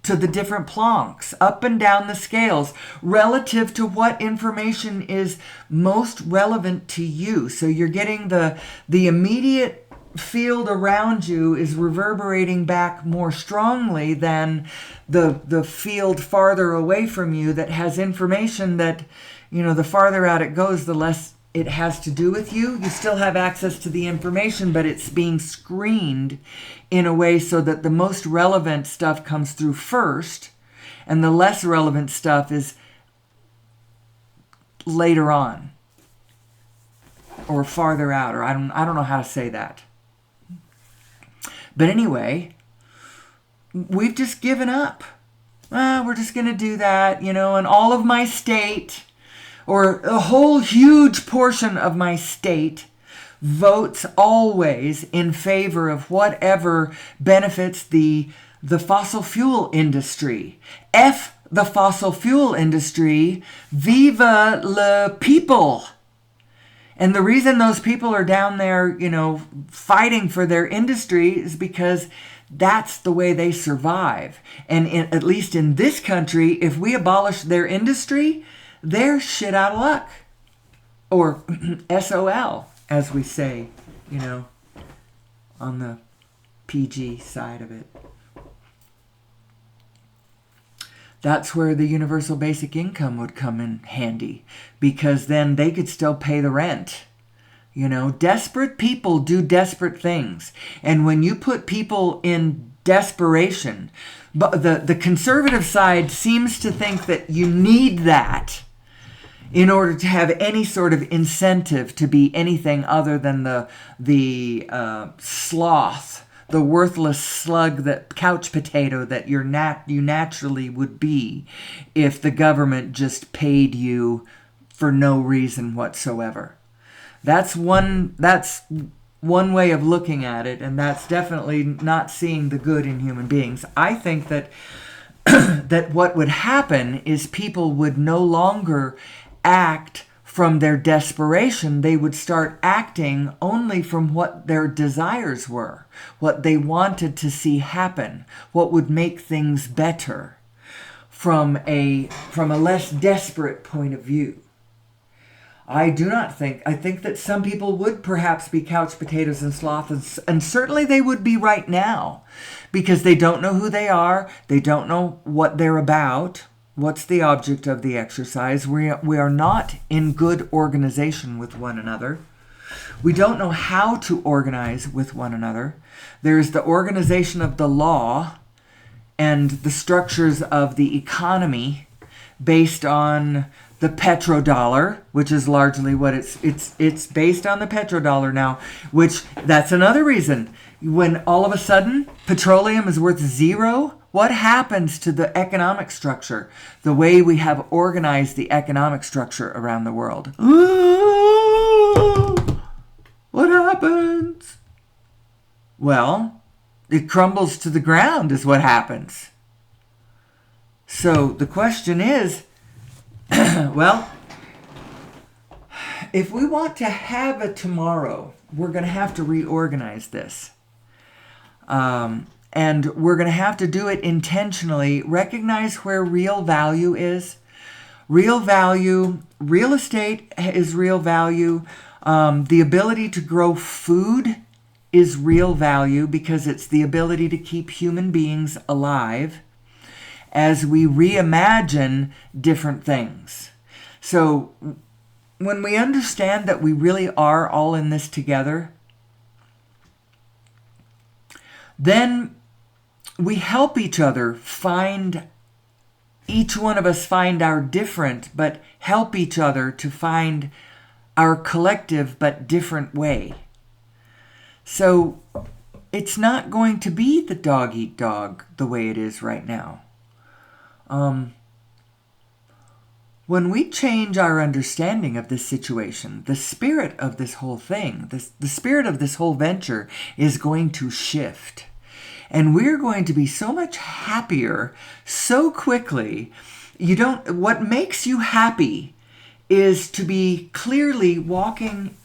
To the different Plancks, up and down the scales, relative to what information is most relevant to you. So you're getting the immediate field around you is reverberating back more strongly than the field farther away from you that has information that, you know, the farther out it goes, the less it has to do with you. You still have access to the information, but it's being screened in a way so that the most relevant stuff comes through first and the less relevant stuff is later on or farther out, or I don't know how to say that. But anyway, we've just given up. We're just going to do that, you know, and all of my state, or a whole huge portion of my state, votes always in favor of whatever benefits the fossil fuel industry. F the fossil fuel industry, viva le people. And the reason those people are down there, you know, fighting for their industry is because that's the way they survive. And at least in this country, if we abolish their industry, they're shit out of luck. Or SOL, as we say, you know, on the PG side of it. That's where the universal basic income would come in handy, because then they could still pay the rent. You know, desperate people do desperate things. And when you put people in desperation, but the conservative side seems to think that you need that in order to have any sort of incentive to be anything other than the sloth, the worthless slug, that couch potato that you naturally would be if the government just paid you for no reason whatsoever. That's one way of looking at it, and that's definitely not seeing the good in human beings. I think that that what would happen is people would no longer act from their desperation. They would start acting only from what their desires were, what they wanted to see happen, what would make things better from a less desperate point of view. I think that some people would perhaps be couch potatoes and sloths, and certainly they would be right now, because they don't know who they are, they don't know what they're about, What's the object of the exercise? We are not in good organization with one another. We don't know how to organize with one another. There's the organization of the law and the structures of the economy based on the petrodollar, which is largely what it's based on, the petrodollar now, which that's another reason. When all of a sudden petroleum is worth zero, what happens to the economic structure, the way we have organized the economic structure around the world? Ooh, what happens? Well, it crumbles to the ground is what happens. So the question is, well, if we want to have a tomorrow, we're going to have to reorganize this. And we're going to have to do it intentionally. Recognize where real value is. Real value, real estate is real value. The ability to grow food is real value because it's the ability to keep human beings alive as we reimagine different things. So when we understand that we really are all in this together, then we help each other each one of us find our different, but help each other to find our collective but different way. So it's not going to be the dog eat dog the way it is right now. When we change our understanding of this situation, the spirit of this whole thing, the spirit of this whole venture is going to shift. And we're going to be so much happier so quickly. What makes you happy is to be clearly walking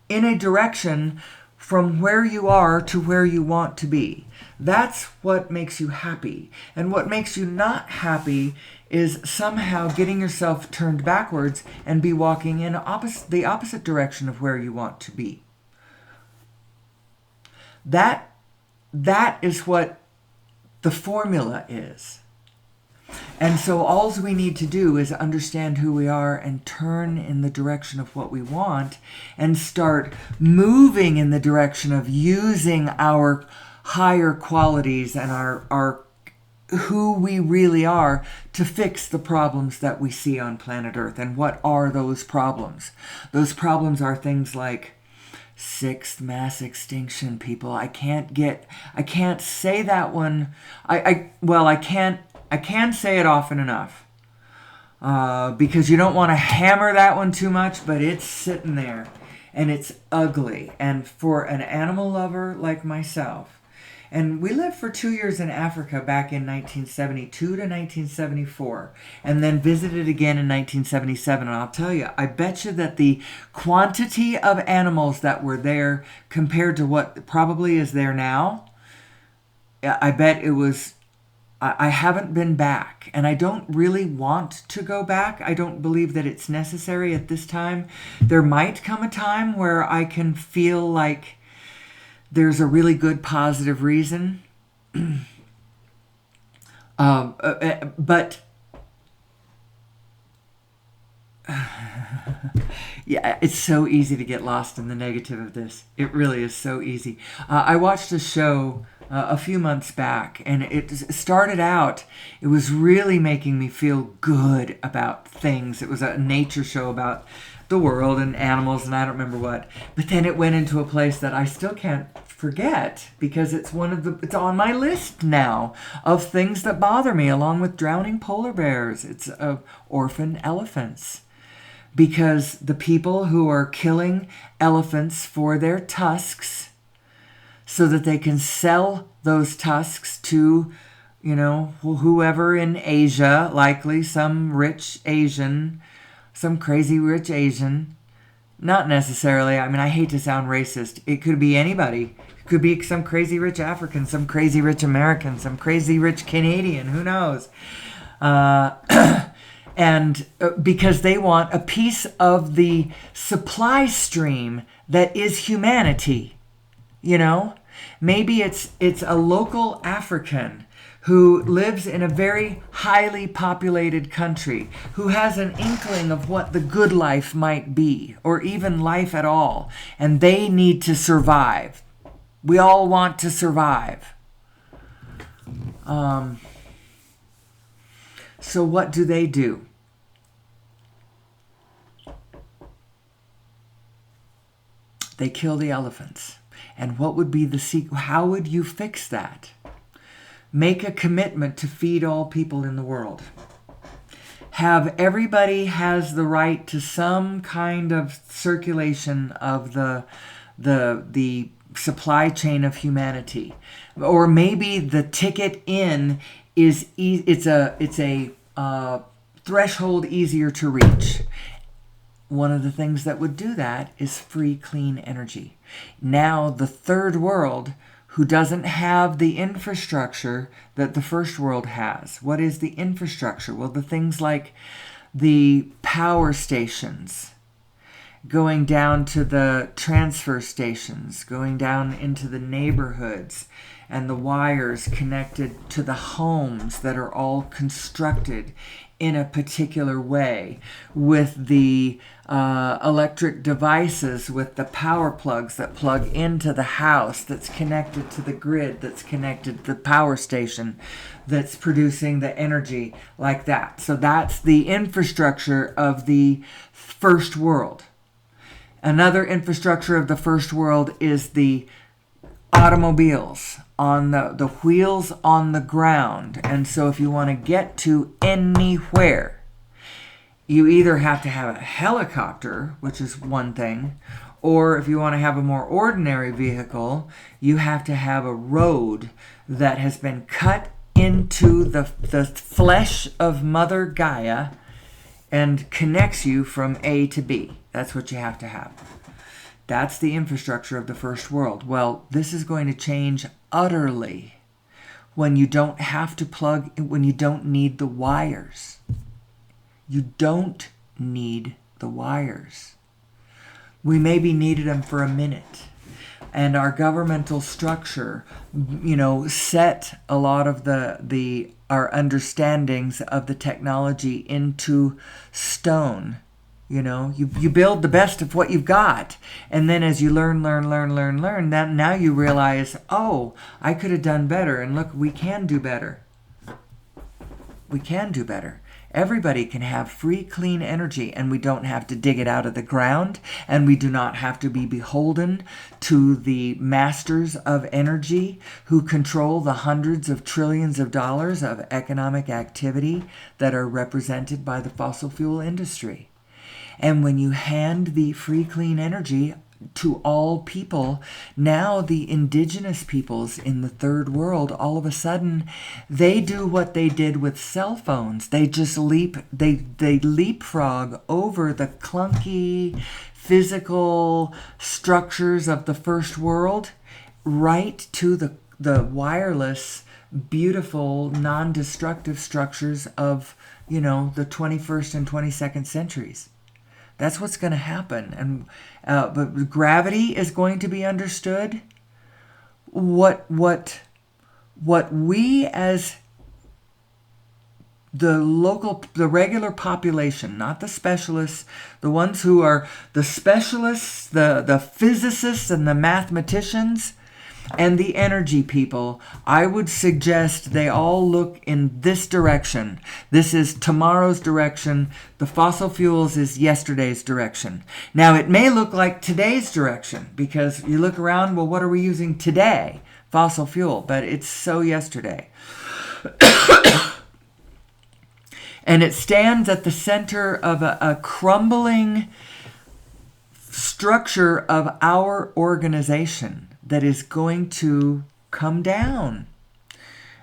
in a direction from where you are to where you want to be. That's what makes you happy. And what makes you not happy is somehow getting yourself turned backwards and be walking in the opposite direction of where you want to be. That is what the formula is. And so all we need to do is understand who we are and turn in the direction of what we want and start moving in the direction of using our higher qualities and our who we really are to fix the problems that we see on planet Earth. And what are those problems? Those problems are things like sixth mass extinction, people. I can't say that one. I can say it often enough because you don't want to hammer that one too much, but it's sitting there and it's ugly. And for an animal lover like myself, and we lived for 2 years in Africa back in 1972 to 1974, and then visited again in 1977. And I'll tell you, I bet you that the quantity of animals that were there compared to what probably is there now, I bet it was, I haven't been back, and I don't really want to go back. I don't believe that it's necessary at this time. There might come a time where I can feel like there's a really good positive reason. But yeah, it's so easy to get lost in the negative of this. It really is so easy. I watched a show a few months back, and it started out, it was really making me feel good about things. It was a nature show about the world and animals, and I don't remember what. But then it went into a place that I still can't forget because it's it's on my list now of things that bother me, along with drowning polar bears. It's orphan elephants. Because the people who are killing elephants for their tusks so that they can sell those tusks to, whoever in Asia, likely some rich Asian, some crazy rich Asian. Not necessarily. I mean, I hate to sound racist. It could be anybody. It could be some crazy rich African, some crazy rich American, some crazy rich Canadian. Who knows? And because they want a piece of the supply stream that is humanity. Maybe it's a local African who lives in a very highly populated country, who has an inkling of what the good life might be, or even life at all, and they need to survive. We all want to survive. So what do? They kill the elephants. And what would be the secret? How would you fix that? Make a commitment to feed all people in the world. Have everybody has the right to some kind of circulation of the supply chain of humanity, or maybe the ticket in is it's a threshold easier to reach. One of the things that would do that is free, clean energy. Now, the third world, who doesn't have the infrastructure that the first world has. What is the infrastructure? Well, the things like the power stations, going down to the transfer stations, going down into the neighborhoods, and the wires connected to the homes that are all constructed in a particular way, with the electric devices, with the power plugs that plug into the house, that's connected to the grid, that's connected to the power station, that's producing the energy like that. So that's the infrastructure of the first world. Another infrastructure of the first world is the automobiles on the wheels on the ground. And so if you want to get to anywhere, you either have to have a helicopter, which is one thing, or if you want to have a more ordinary vehicle, you have to have a road that has been cut into the flesh of Mother Gaia and connects you from A to B. That's what you have to have. That's the infrastructure of the first world. Well, this is going to change utterly when you don't have to plug, when you don't need the wires. You don't need the wires. We maybe needed them for a minute. And our governmental structure, set a lot of our understandings of the technology into stone. You build the best of what you've got. And then as you learn, now you realize, oh, I could have done better. And look, we can do better. We can do better. Everybody can have free, clean energy, and we don't have to dig it out of the ground, and we do not have to be beholden to the masters of energy who control the hundreds of trillions of dollars of economic activity that are represented by the fossil fuel industry. And when you hand the free, clean energy to all people, now the indigenous peoples in the third world, all of a sudden, they do what they did with cell phones. They just leapfrog over the clunky physical structures of the first world right to the wireless, beautiful, non-destructive structures of, the 21st and 22nd centuries. That's what's going to happen. And but gravity is going to be understood. What we as the regular population, not the specialists, the ones who are the specialists, the physicists and the mathematicians, and the energy people, I would suggest they all look in this direction. This is tomorrow's direction. The fossil fuels is yesterday's direction. Now, it may look like today's direction because you look around, well, what are we using today? Fossil fuel, but it's so yesterday. And it stands at the center of a crumbling structure of our organization that is going to come down.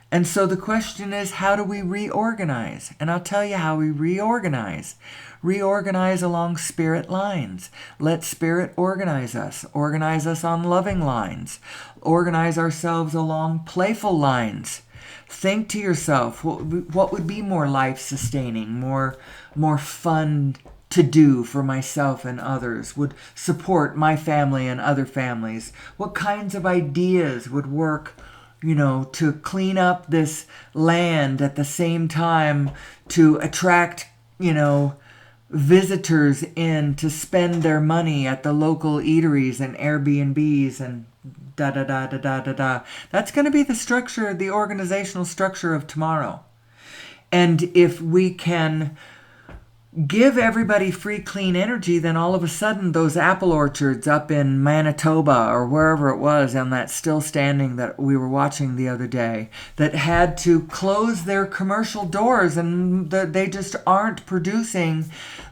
And so the question is, how do we reorganize? And I'll tell you how we reorganize. Reorganize along spirit lines. Let spirit organize us. Organize us on loving lines. Organize ourselves along playful lines. Think to yourself, what would be more life-sustaining, more fun to do for myself and others, would support my family and other families? What kinds of ideas would work, to clean up this land at the same time to attract, visitors in to spend their money at the local eateries and Airbnbs and da da da da da da da. That's going to be the organizational structure of tomorrow. And if we can give everybody free, clean energy, then all of a sudden those apple orchards up in Manitoba or wherever it was on that still standing that we were watching the other day that had to close their commercial doors and they just aren't producing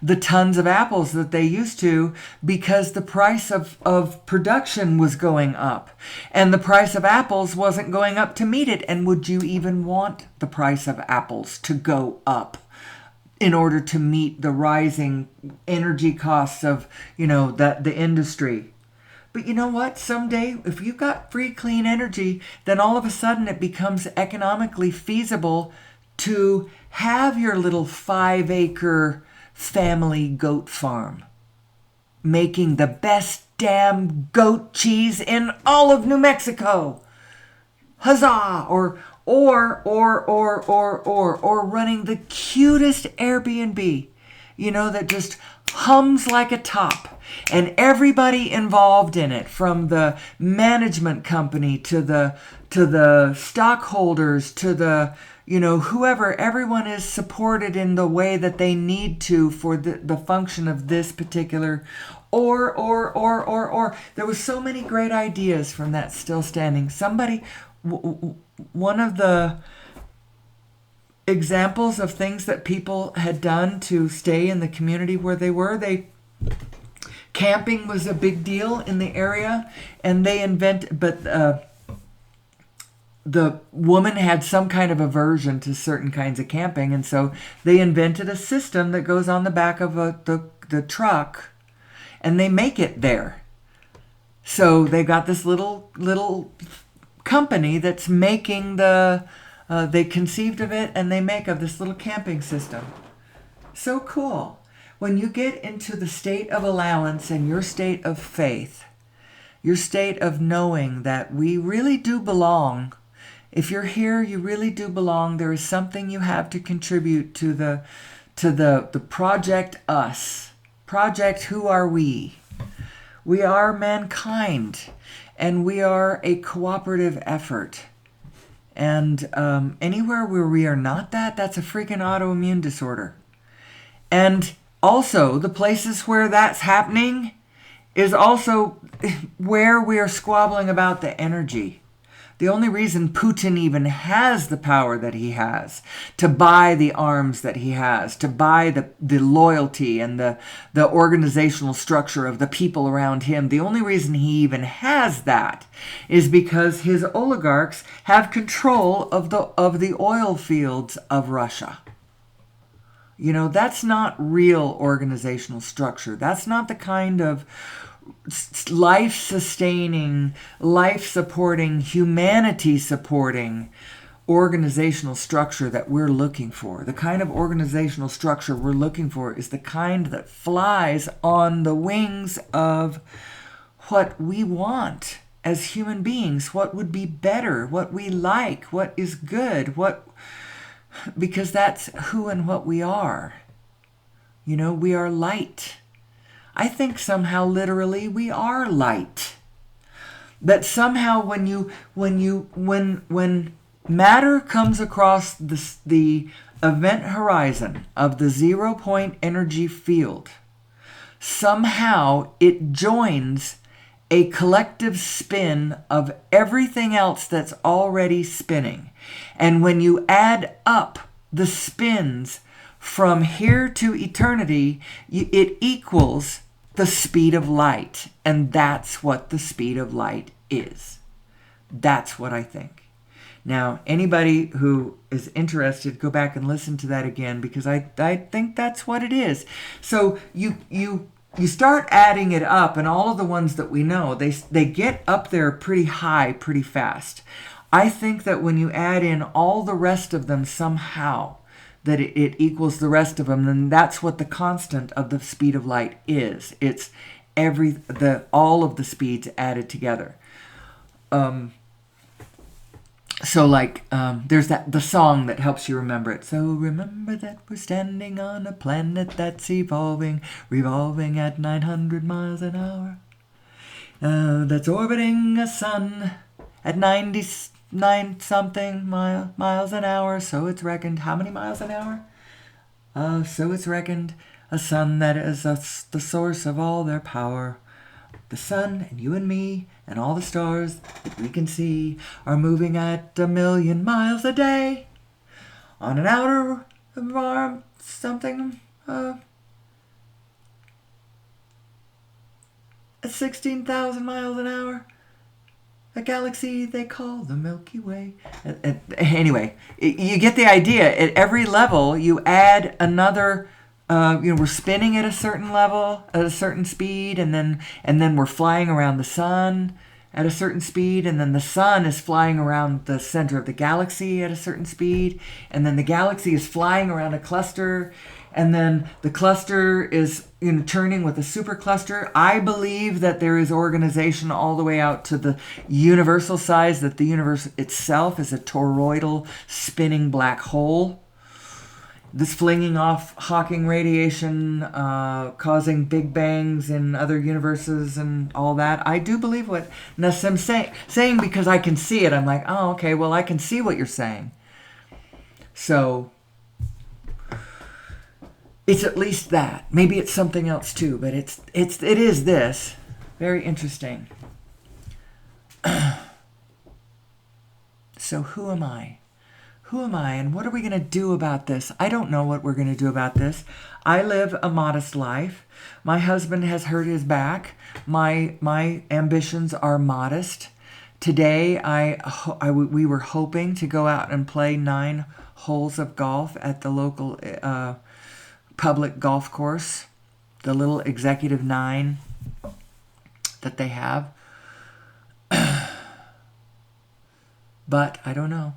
the tons of apples that they used to because the price of production was going up and the price of apples wasn't going up to meet it. And would you even want the price of apples to go up in order to meet the rising energy costs of, the industry? But you know what? Someday, if you've got free, clean energy, then all of a sudden it becomes economically feasible to have your little 5-acre family goat farm, making the best damn goat cheese in all of New Mexico. Huzzah! Or running the cutest Airbnb, that just hums like a top. And everybody involved in it, from the management company to the stockholders to the, whoever, everyone is supported in the way that they need to for the function of this particular or. There was so many great ideas from that still standing. One of the examples of things that people had done to stay in the community where they were, camping was a big deal in the area, and the woman had some kind of aversion to certain kinds of camping, and so they invented a system that goes on the back of the truck, and they make it there. So they got this little company that's making they conceived of it and they make of this little camping system. So cool. When you get into the state of allowance and your state of faith, your state of knowing that we really do belong. If you're here, you really do belong. There is something you have to contribute to the project us. Project who are we? We are mankind. And we are a cooperative effort. And anywhere where we are not that's a freaking autoimmune disorder. And also, the places where that's happening is also where we are squabbling about the energy. The only reason Putin even has the power that he has, to buy the arms that he has, to buy the loyalty and the organizational structure of the people around him, the only reason he even has that is because his oligarchs have control of the oil fields of Russia. That's not real organizational structure. That's not the kind of life-sustaining, life-supporting, humanity-supporting organizational structure that we're looking for. The kind of organizational structure we're looking for is the kind that flies on the wings of what we want as human beings, what would be better, what we like, what is good, because that's who and what we are. We are light. I think somehow literally we are light. That somehow when matter comes across the event horizon of the 0 point energy field, somehow it joins a collective spin of everything else that's already spinning. And when you add up the spins from here to eternity, it equals the speed of light. And that's what the speed of light is. That's what I think. Now, anybody who is interested, go back and listen to that again, because I think that's what it is. So you start adding it up, and all of the ones that we know, they get up there pretty high, pretty fast. I think that when you add in all the rest of them somehow, that it equals the rest of them, then that's what the constant of the speed of light is. It's all of the speeds added together. So like there's the song that helps you remember it. So remember that we're standing on a planet that's evolving, revolving at 900 miles an hour. That's orbiting a sun at 99 something miles an hour. So it's reckoned how many miles an hour? So it's reckoned a sun that is the source of all their power. The sun and you and me and all the stars that we can see are moving at 1,000,000 miles a day on an outer something at 16,000 miles an hour. A galaxy they call the Milky Way. Anyway, you get the idea. At every level, you add another. We're spinning at a certain level, at a certain speed, and then we're flying around the sun at a certain speed, and then the sun is flying around the center of the galaxy at a certain speed, and then the galaxy is flying around a cluster, and then the cluster is turning with a supercluster. I believe that there is organization all the way out to the universal size, that the universe itself is a toroidal spinning black hole. This flinging off Hawking radiation, causing big bangs in other universes and all that. I do believe what Nassim's saying because I can see it. I'm like, oh, okay, well, I can see what you're saying. So it's at least that. Maybe it's something else too, but it is this. Very interesting. So who am I? Who am I and what are we going to do about this? I don't know what we're going to do about this. I live a modest life. My husband has hurt his back. My ambitions are modest. Today we were hoping to go out and play 9 holes of golf at the local public golf course, the little executive 9 that they have. But I don't know.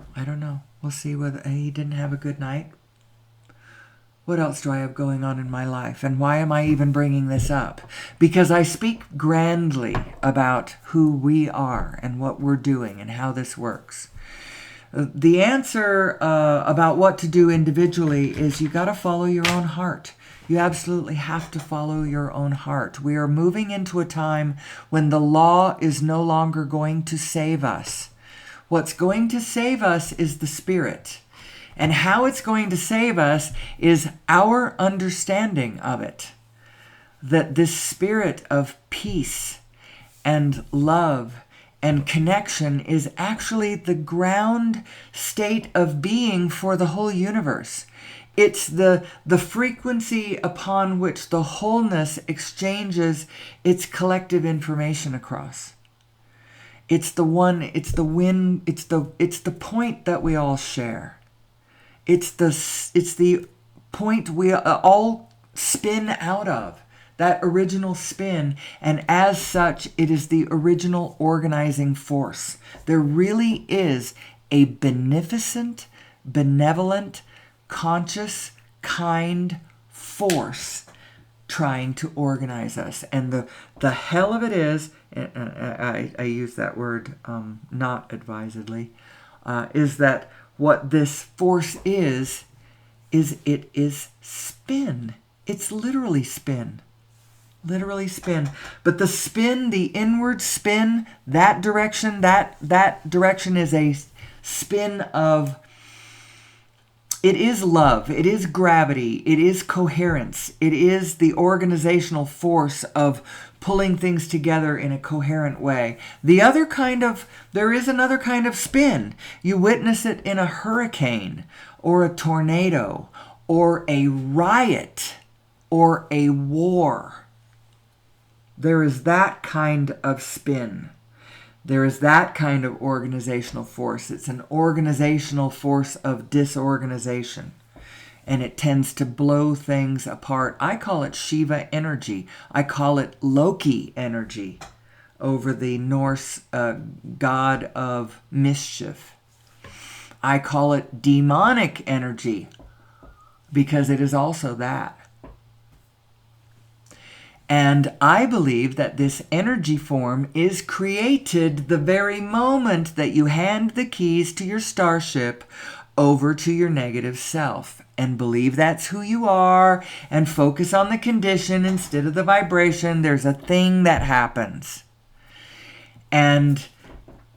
We'll see whether he didn't have a good night. What else do I have going on in my life? And why am I even bringing this up? Because I speak grandly about who we are and what we're doing and how this works. The answer about what to do individually is you got to follow your own heart. You absolutely have to follow your own heart. We are moving into a time when the law is no longer going to save us. What's going to save us is the Spirit. And how it's going to save us is our understanding of it. That this spirit of peace and love and connection is actually the ground state of being for the whole universe. It's the frequency upon which the wholeness exchanges its collective information across. It's the point that we all share. It's the point we all spin out of, that original spin, and as such, it is the original organizing force. There really is a beneficent, benevolent, conscious, kind force trying to organize us. And the hell of it is, I use that word not advisedly, is that what this force is it is spin. It's literally spin. Literally spin. But the spin, the inward spin, that direction is a spin of, it is love, it is gravity, it is coherence, it is the organizational force of pulling things together in a coherent way. There is another kind of spin. You witness it in a hurricane or a tornado or a riot or a war. There is that kind of spin. There is that kind of organizational force. It's an organizational force of disorganization. And it tends to blow things apart. I call it Shiva energy. I call it Loki energy over the Norse god of mischief. I call it demonic energy because it is also that. And I believe that this energy form is created the very moment that you hand the keys to your starship over to your negative self and believe that's who you are and focus on the condition instead of the vibration. There's a thing that happens. And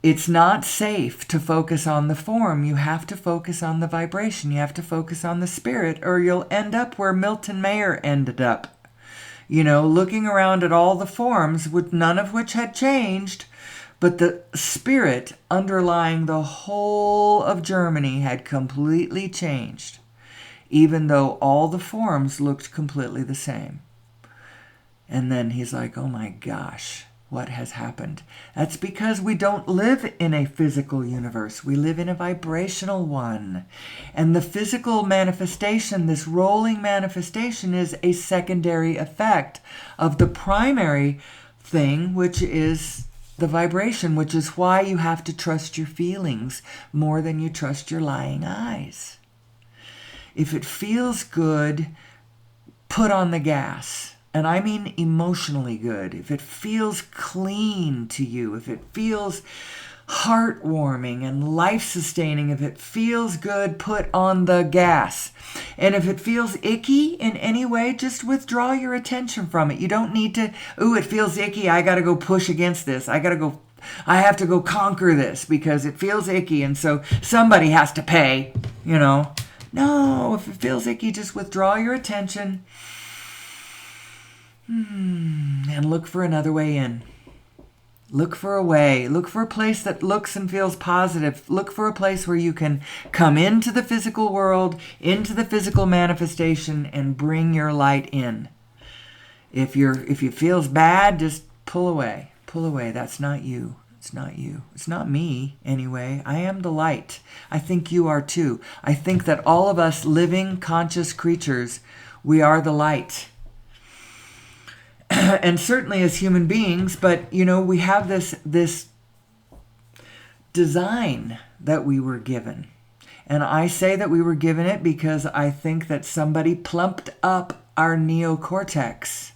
it's not safe to focus on the form. You have to focus on the vibration. You have to focus on the spirit, or you'll end up where Milton Mayer ended up. Looking around at all the forms, none of which had changed, but the spirit underlying the whole of Germany had completely changed, even though all the forms looked completely the same. And then he's like, oh my gosh, what has happened? That's because we don't live in a physical universe. We live in a vibrational one. And the physical manifestation, this rolling manifestation, is a secondary effect of the primary thing, which is the vibration, which is why you have to trust your feelings more than you trust your lying eyes. If it feels good, put on the gas. And I mean emotionally good. If it feels clean to you, if it feels heartwarming and life-sustaining, if it feels good, put on the gas. And if it feels icky in any way, just withdraw your attention from it. You don't need to, it feels icky, I got to go push against this. I have to go conquer this because it feels icky, and so somebody has to pay, No, if it feels icky, just withdraw your attention. And look for another way in. Look for a way. Look for a place that looks and feels positive. Look for a place where you can come into the physical world, into the physical manifestation, and bring your light in. If it feels bad, just pull away. Pull away. That's not you. It's not you. It's not me, anyway. I am the light. I think you are too. I think that all of us living, conscious creatures, we are the light. And certainly as human beings, but we have this design that we were given. And I say that we were given it because I think that somebody plumped up our neocortex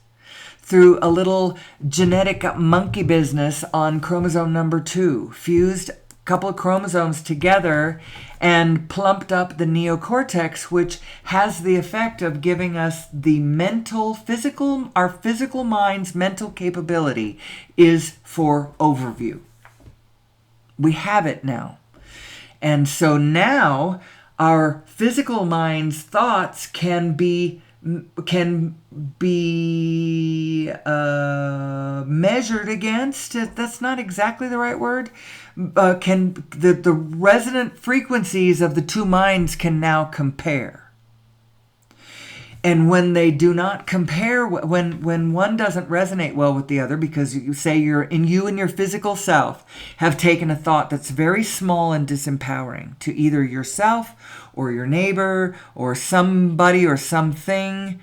through a little genetic monkey business on chromosome number 2, fused a couple of chromosomes together and plumped up the neocortex, which has the effect of giving us the our physical mind's mental capability is for overview. We have it now. And so now our physical mind's thoughts can be measured against, that's not exactly the right word, the resonant frequencies of the two minds can now compare. And when they do not compare, when one doesn't resonate well with the other, because you say you and your physical self have taken a thought that's very small and disempowering to either yourself or your neighbor or somebody or something,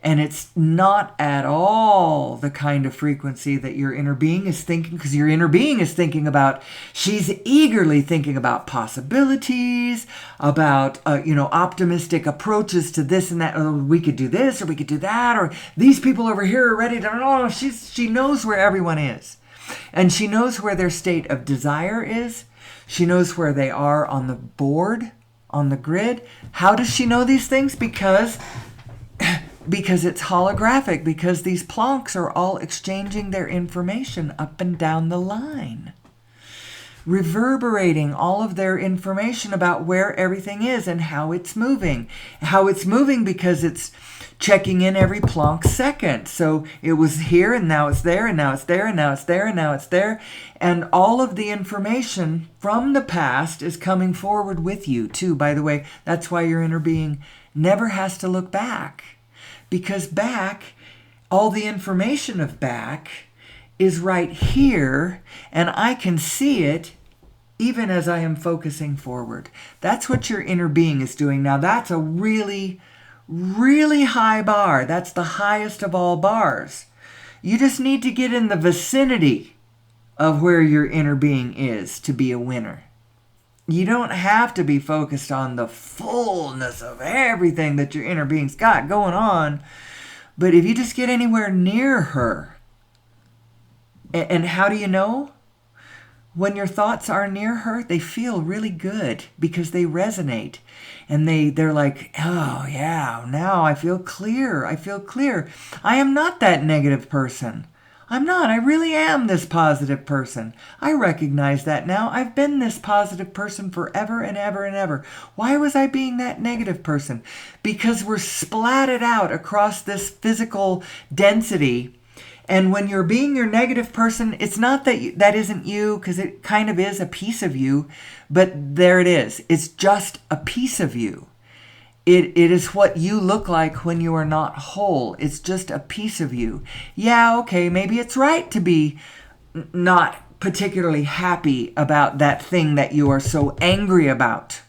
and it's not at all the kind of frequency that your inner being is thinking, because your inner being is thinking about, she's eagerly thinking about possibilities, about, optimistic approaches to this and that. Oh, we could do this or we could do that, or these people over here are ready to, no, she knows where everyone is. And she knows where their state of desire is. She knows where they are on the board, on the grid. How does she know these things? Because it's holographic, because these plonks are all exchanging their information up and down the line, reverberating all of their information about where everything is and how it's moving. How it's moving because it's checking in every plonk second. So it was here and now it's there and now it's there and now it's there and now it's there. And all of the information from the past is coming forward with you too. By the way, that's why your inner being never has to look back. Because back, all the information of back is right here, and I can see it even as I am focusing forward. That's what your inner being is doing. Now, that's a really, really high bar. That's the highest of all bars. You just need to get in the vicinity of where your inner being is to be a winner. You don't have to be focused on the fullness of everything that your inner being's got going on, But if you just get anywhere near her, and how do you know? When your thoughts are near her, they feel really good because they resonate. And they're like, oh yeah, now I feel clear. I feel clear. I am not that negative person. I'm not. I really am this positive person. I recognize that now. I've been this positive person forever and ever and ever. Why was I being that negative person? Because we're splatted out across this physical density. And when you're being your negative person, it's not that that isn't you, because it kind of is a piece of you, but there it is. It's just a piece of you. It is what you look like when you are not whole. It's just a piece of you. Yeah, okay, maybe it's right to be not particularly happy about that thing that you are so angry about.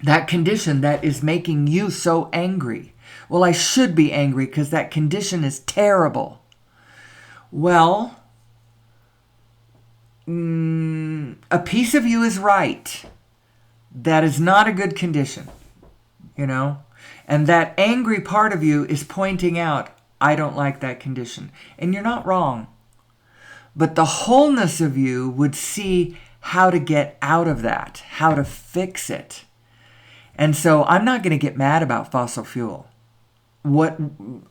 That condition that is making you so angry. Well, I should be angry because that condition is terrible. Well, a piece of you is right. That is not a good condition, And that angry part of you is pointing out, I don't like that condition. And you're not wrong. But the wholeness of you would see how to get out of that, how to fix it. And so I'm not going to get mad about fossil fuel.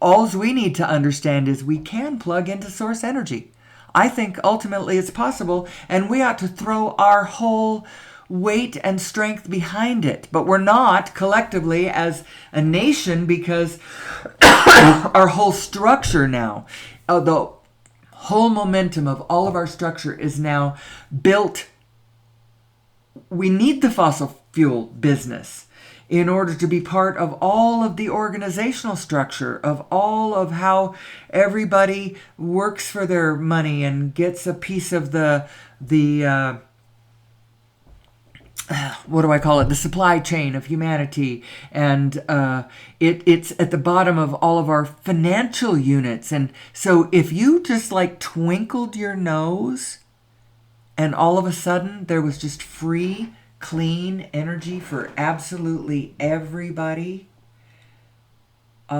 All we need to understand is we can plug into source energy. I think ultimately it's possible, and we ought to throw our whole weight and strength behind it. But we're not collectively as a nation, because our whole structure now, the whole momentum of all of our structure is now built. We need the fossil fuel business in order to be part of all of the organizational structure, of all of how everybody works for their money and gets a piece of the what do I call it? The supply chain of humanity. And it's at the bottom of all of our financial units. And so if you just like twinkled your nose and all of a sudden there was just free, clean energy for absolutely everybody, it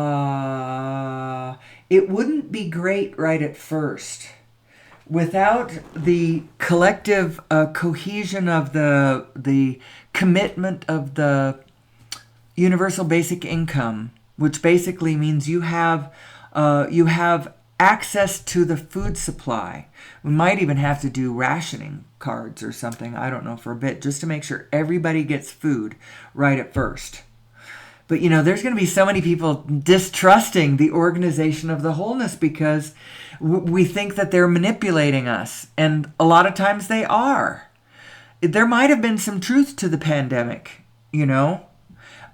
wouldn't be great right at first. Without the collective cohesion of the commitment of the universal basic income, which basically means you have access to the food supply. We might even have to do rationing cards or something, I don't know, for a bit, just to make sure everybody gets food right at first. But there's going to be so many people distrusting the organization of the wholeness because we think that they're manipulating us. And a lot of times they are. There might have been some truth to the pandemic,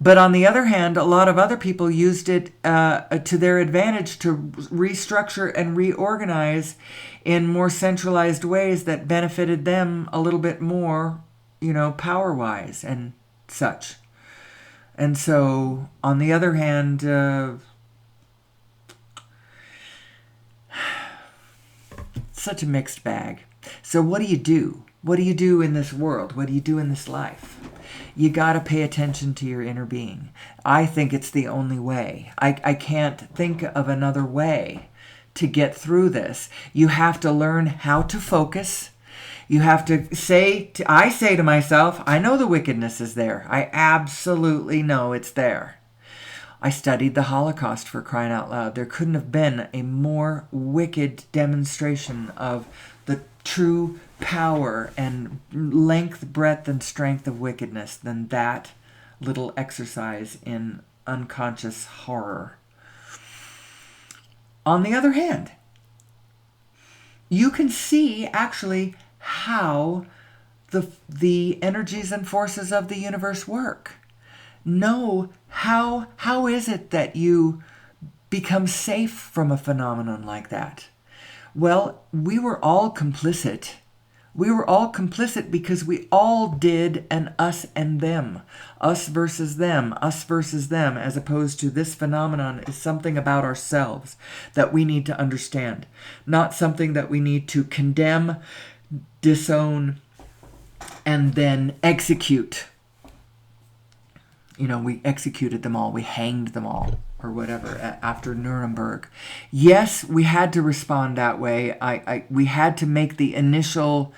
But on the other hand, a lot of other people used it to their advantage to restructure and reorganize in more centralized ways that benefited them a little bit more, power-wise and such. And so, on the other hand, such a mixed bag. So what do you do? What do you do in this world? What do you do in this life? You got to pay attention to your inner being. I think it's the only way. I can't think of another way to get through this. You have to learn how to focus. You have to I say to myself, I know the wickedness is there. I absolutely know it's there. I studied the Holocaust, for crying out loud. There couldn't have been a more wicked demonstration of the true power and length, breadth, and strength of wickedness than that little exercise in unconscious horror. On the other hand, you can see actually how the energies and forces of the universe work. Know how is it that you become safe from a phenomenon like that? Well, we were all complicit. We were all complicit because we all did an us and them. Us versus them, as opposed to this phenomenon is something about ourselves that we need to understand, not something that we need to condemn, disown, and then execute. We executed them all. We hanged them all, or whatever after Nuremberg. Yes, we had to respond that way. We had to make the initial,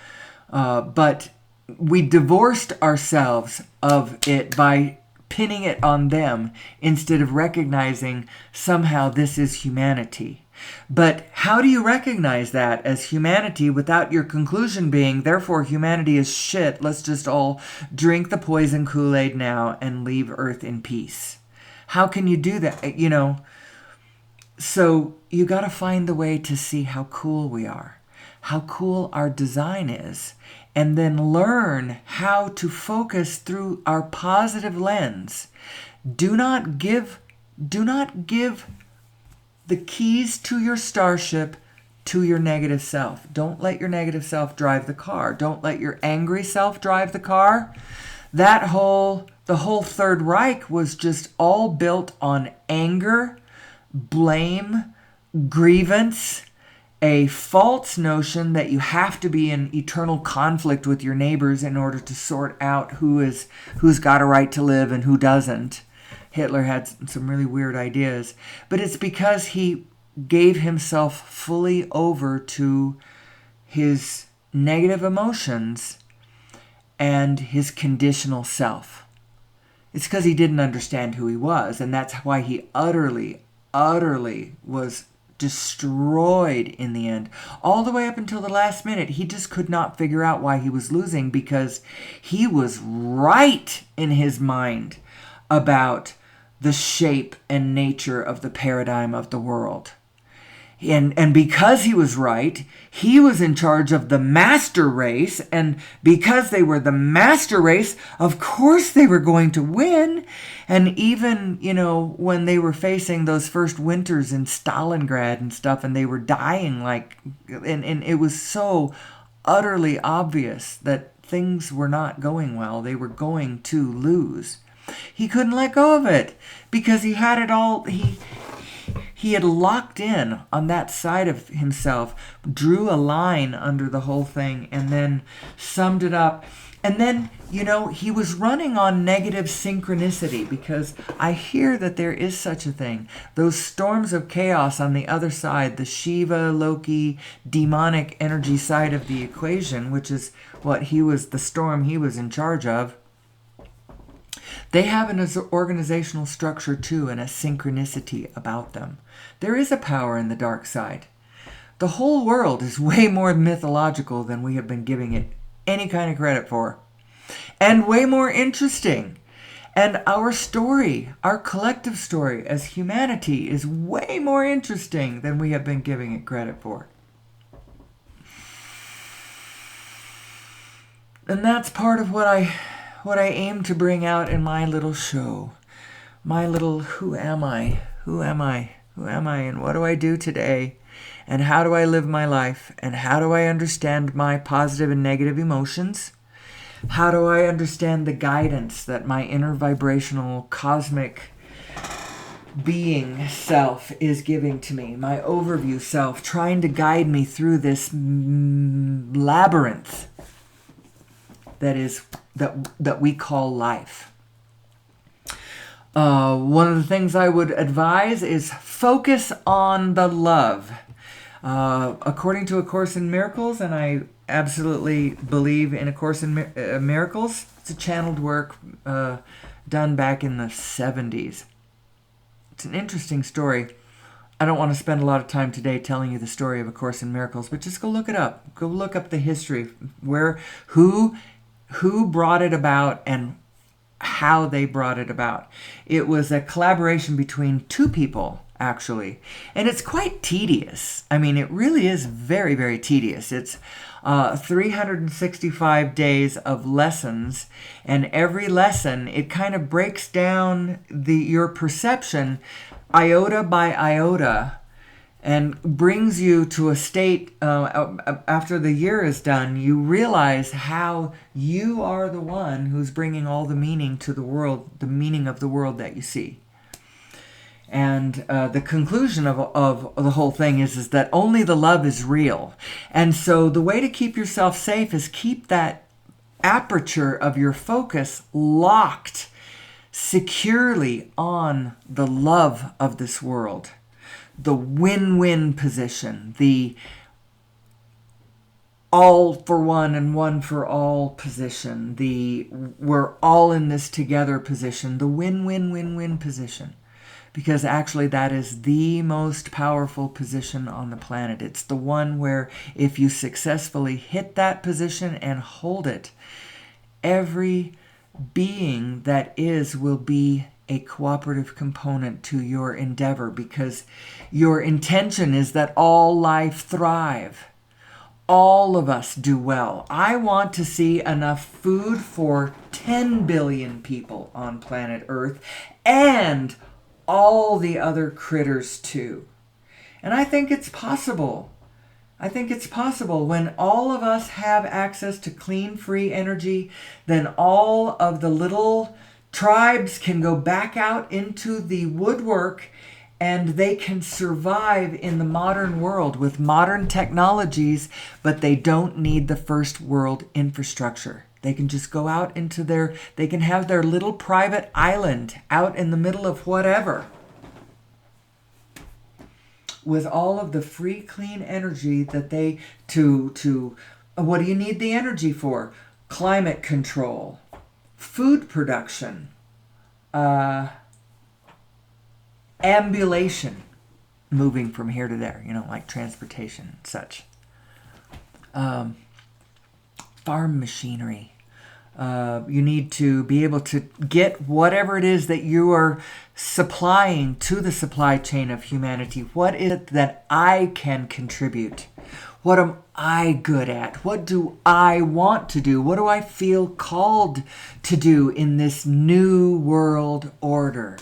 but we divorced ourselves of it by pinning it on them instead of recognizing somehow this is humanity. But how do you recognize that as humanity without your conclusion being, therefore humanity is shit, let's just all drink the poison Kool-Aid now and leave Earth in peace? How can you do that? So you got to find the way to see how cool we are, how cool our design is, and then learn how to focus through our positive lens. Do not give the keys to your starship to your negative self. Don't let your negative self drive the car. Don't let your angry self drive the car. The whole Third Reich was just all built on anger, blame, grievance, a false notion that you have to be in eternal conflict with your neighbors in order to sort out who's got a right to live and who doesn't. Hitler had some really weird ideas, but it's because he gave himself fully over to his negative emotions and his conditional self. It's because he didn't understand who he was, and that's why he utterly was destroyed in the end. All the way up until the last minute, he just could not figure out why he was losing, because he was right in his mind about the shape and nature of the paradigm of the world. And because he was right, he was in charge of the master race, and because they were the master race, of course they were going to win. And even, when they were facing those first winters in Stalingrad and stuff, and they were dying, and it was so utterly obvious that things were not going well, they were going to lose. He couldn't let go of it because he had it all. He had locked in on that side of himself, drew a line under the whole thing, and then summed it up. And then, he was running on negative synchronicity, because I hear that there is such a thing. Those storms of chaos on the other side, the Shiva, Loki, demonic energy side of the equation, which is the storm he was in charge of. They have an organizational structure too, and a synchronicity about them. There is a power in the dark side. The whole world is way more mythological than we have been giving it any kind of credit for. And way more interesting. And our story, our collective story as humanity, is way more interesting than we have been giving it credit for. And that's part of what I aim to bring out in my little show. My little who am I? Who am I? Who am I? And what do I do today? And how do I live my life? And how do I understand my positive and negative emotions? How do I understand the guidance that my inner vibrational cosmic being self is giving to me? My overview self trying to guide me through this labyrinth that we call life. One of the things I would advise is focus on the love. According to A Course in Miracles, and I absolutely believe in A Course in Miracles, it's a channeled work done back in the 70s. It's an interesting story. I don't want to spend a lot of time today telling you the story of A Course in Miracles, but just go look it up. Go look up the history, who brought it about and how they brought it about. It was a collaboration between two people, actually. And it's quite tedious. I mean, it really is very, very tedious. It's 365 days of lessons, and every lesson, it kind of breaks down your perception iota by iota, and brings you to a state, after the year is done, you realize how you are the one who's bringing all the meaning to the world, the meaning of the world that you see. And the conclusion of the whole thing is that only the love is real. And so the way to keep yourself safe is keep that aperture of your focus locked, securely on the love of this world, the win-win position, the all for one and one for all position, the we're all in this together position, the win-win-win-win position. Because actually that is the most powerful position on the planet. It's the one where if you successfully hit that position and hold it, every being that is will be a cooperative component to your endeavor, because your intention is that all life thrive. All of us do well. I want to see enough food for 10 billion people on planet Earth and all the other critters too. And I think it's possible. I think it's possible. When all of us have access to clean, free energy, then all of the little tribes can go back out into the woodwork and they can survive in the modern world with modern technologies, but they don't need the first world infrastructure. They can just go out into they can have their little private island out in the middle of whatever, with all of the free, clean energy that they, what do you need the energy for? Climate control, food production, ambulation, moving from here to there, like transportation and such. Farm machinery. You need to be able to get whatever it is that you are supplying to the supply chain of humanity. What is it that I can contribute? What am I good at? What do I want to do? What do I feel called to do in this new world order?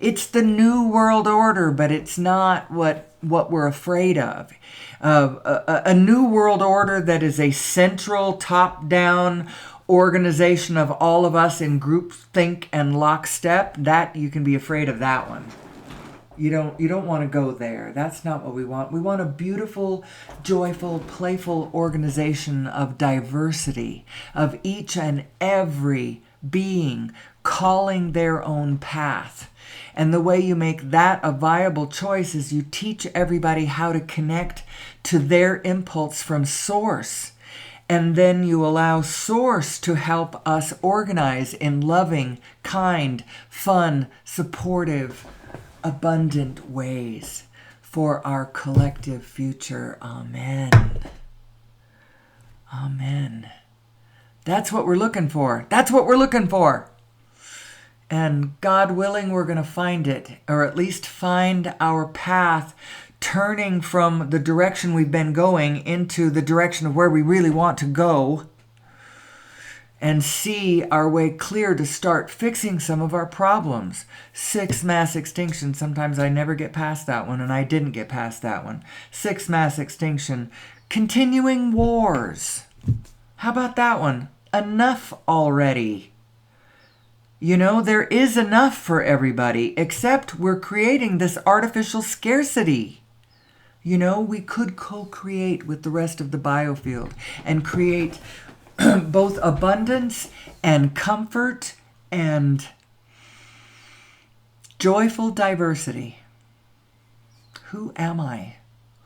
It's the new world order, but it's not what we're afraid of. A new world order that is a central, top-down organization of all of us in groupthink and lockstep, that you can be afraid of that one. You don't want to go there. That's not what we want. We want a beautiful, joyful, playful organization of diversity, of each and every being calling their own path. And the way you make that a viable choice is you teach everybody how to connect to their impulse from source. And then you allow source to help us organize in loving, kind, fun, supportive, abundant ways for our collective future. Amen. Amen. That's what we're looking for. That's what we're looking for. And God willing, we're going to find it, or at least find our path, turning from the direction we've been going into the direction of where we really want to go, and see our way clear to start fixing some of our problems. 6 mass extinction. Sometimes I never get past that one, and I didn't get past that one. 6 mass extinction. Continuing wars. How about that one? Enough already. There is enough for everybody, except we're creating this artificial scarcity. We could co-create with the rest of the biofield and create both abundance and comfort and joyful diversity. Who am I?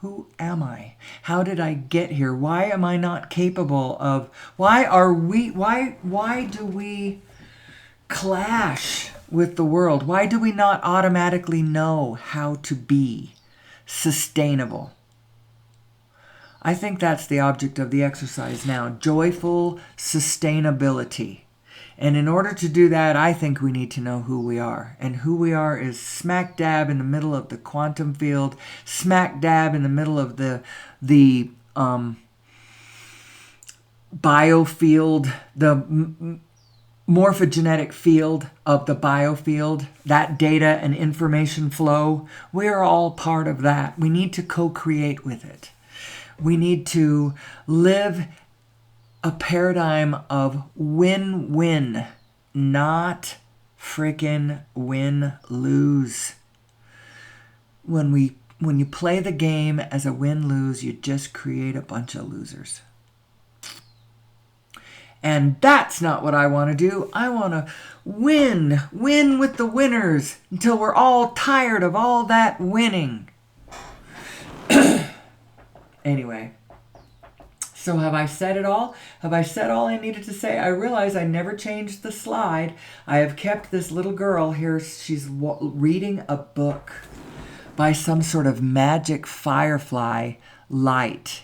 Who am I? How did I get here? Why am I not capable of... Why do we clash with the world? Why do we not automatically know how to be sustainable? I think that's the object of the exercise now, joyful sustainability. And in order to do that, I think we need to know who we are. And who we are is smack dab in the middle of the quantum field, smack dab in the middle of the biofield, the morphogenetic field of the biofield, that data and information flow. We are all part of that. We need to co-create with it. We need to live a paradigm of win-win, not freaking win-lose. When you play the game as a win-lose, you just create a bunch of losers. And that's not what I want to do. I want to win with the winners until we're all tired of all that winning. Anyway, so have I said it all? Have I said all I needed to say? I realize I never changed the slide. I have kept this little girl here. She's reading a book by some sort of magic firefly light.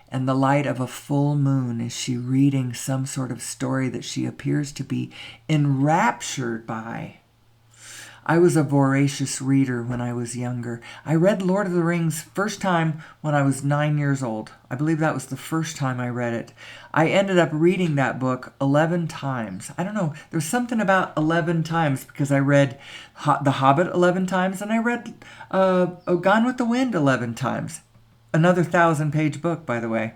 And the light of a full moon, is she reading some sort of story that she appears to be enraptured by. I was a voracious reader when I was younger. I read Lord of the Rings first time when I was 9 years old. I believe that was the first time I read it. I ended up reading that book 11 times. I don't know, there's something about 11 times because I read The Hobbit 11 times and I read Gone with the Wind 11 times. Another 1,000-page book, by the way.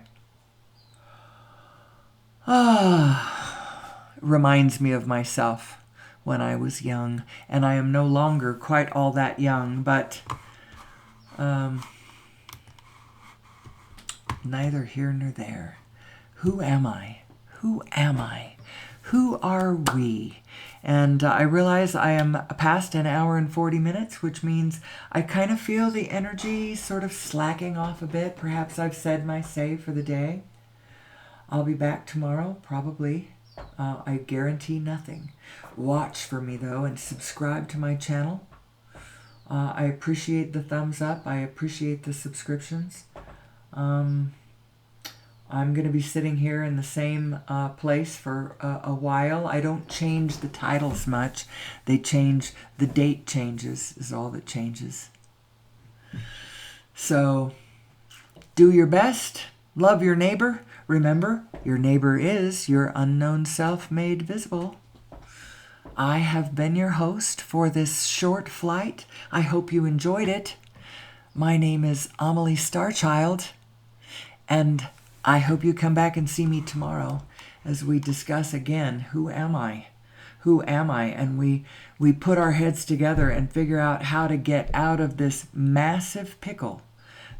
Reminds me of myself when I was young, and I am no longer quite all that young, but neither here nor there. Who am I? Who am I? Who are we? And I realize I am past an hour and 40 minutes, which means I kind of feel the energy sort of slacking off a bit. Perhaps I've said my say for the day. I'll be back tomorrow, probably. I guarantee nothing. Watch for me, though, and subscribe to my channel. I appreciate the thumbs up. I appreciate the subscriptions. I'm going to be sitting here in the same place for a while. I don't change the titles much. They change, the date changes is all that changes. So, do your best. Love your neighbor. Remember, your neighbor is your unknown self made visible. I have been your host for this short flight. I hope you enjoyed it. My name is Amelie Starchild, and I hope you come back and see me tomorrow as we discuss again, who am I? Who am I? And we put our heads together and figure out how to get out of this massive pickle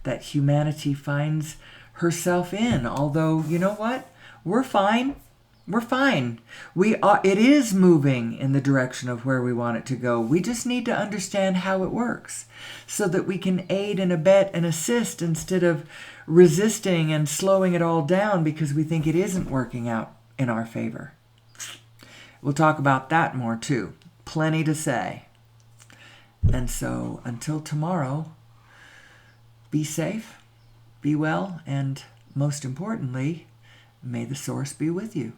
that humanity finds herself in. Although, you know what? We're fine. We're fine. It is moving in the direction of where we want it to go. We just need to understand how it works so that we can aid and abet and assist instead of resisting and slowing it all down because we think it isn't working out in our favor. We'll talk about that more too. Plenty to say. And so until tomorrow, be safe, be well, and most importantly, may the source be with you.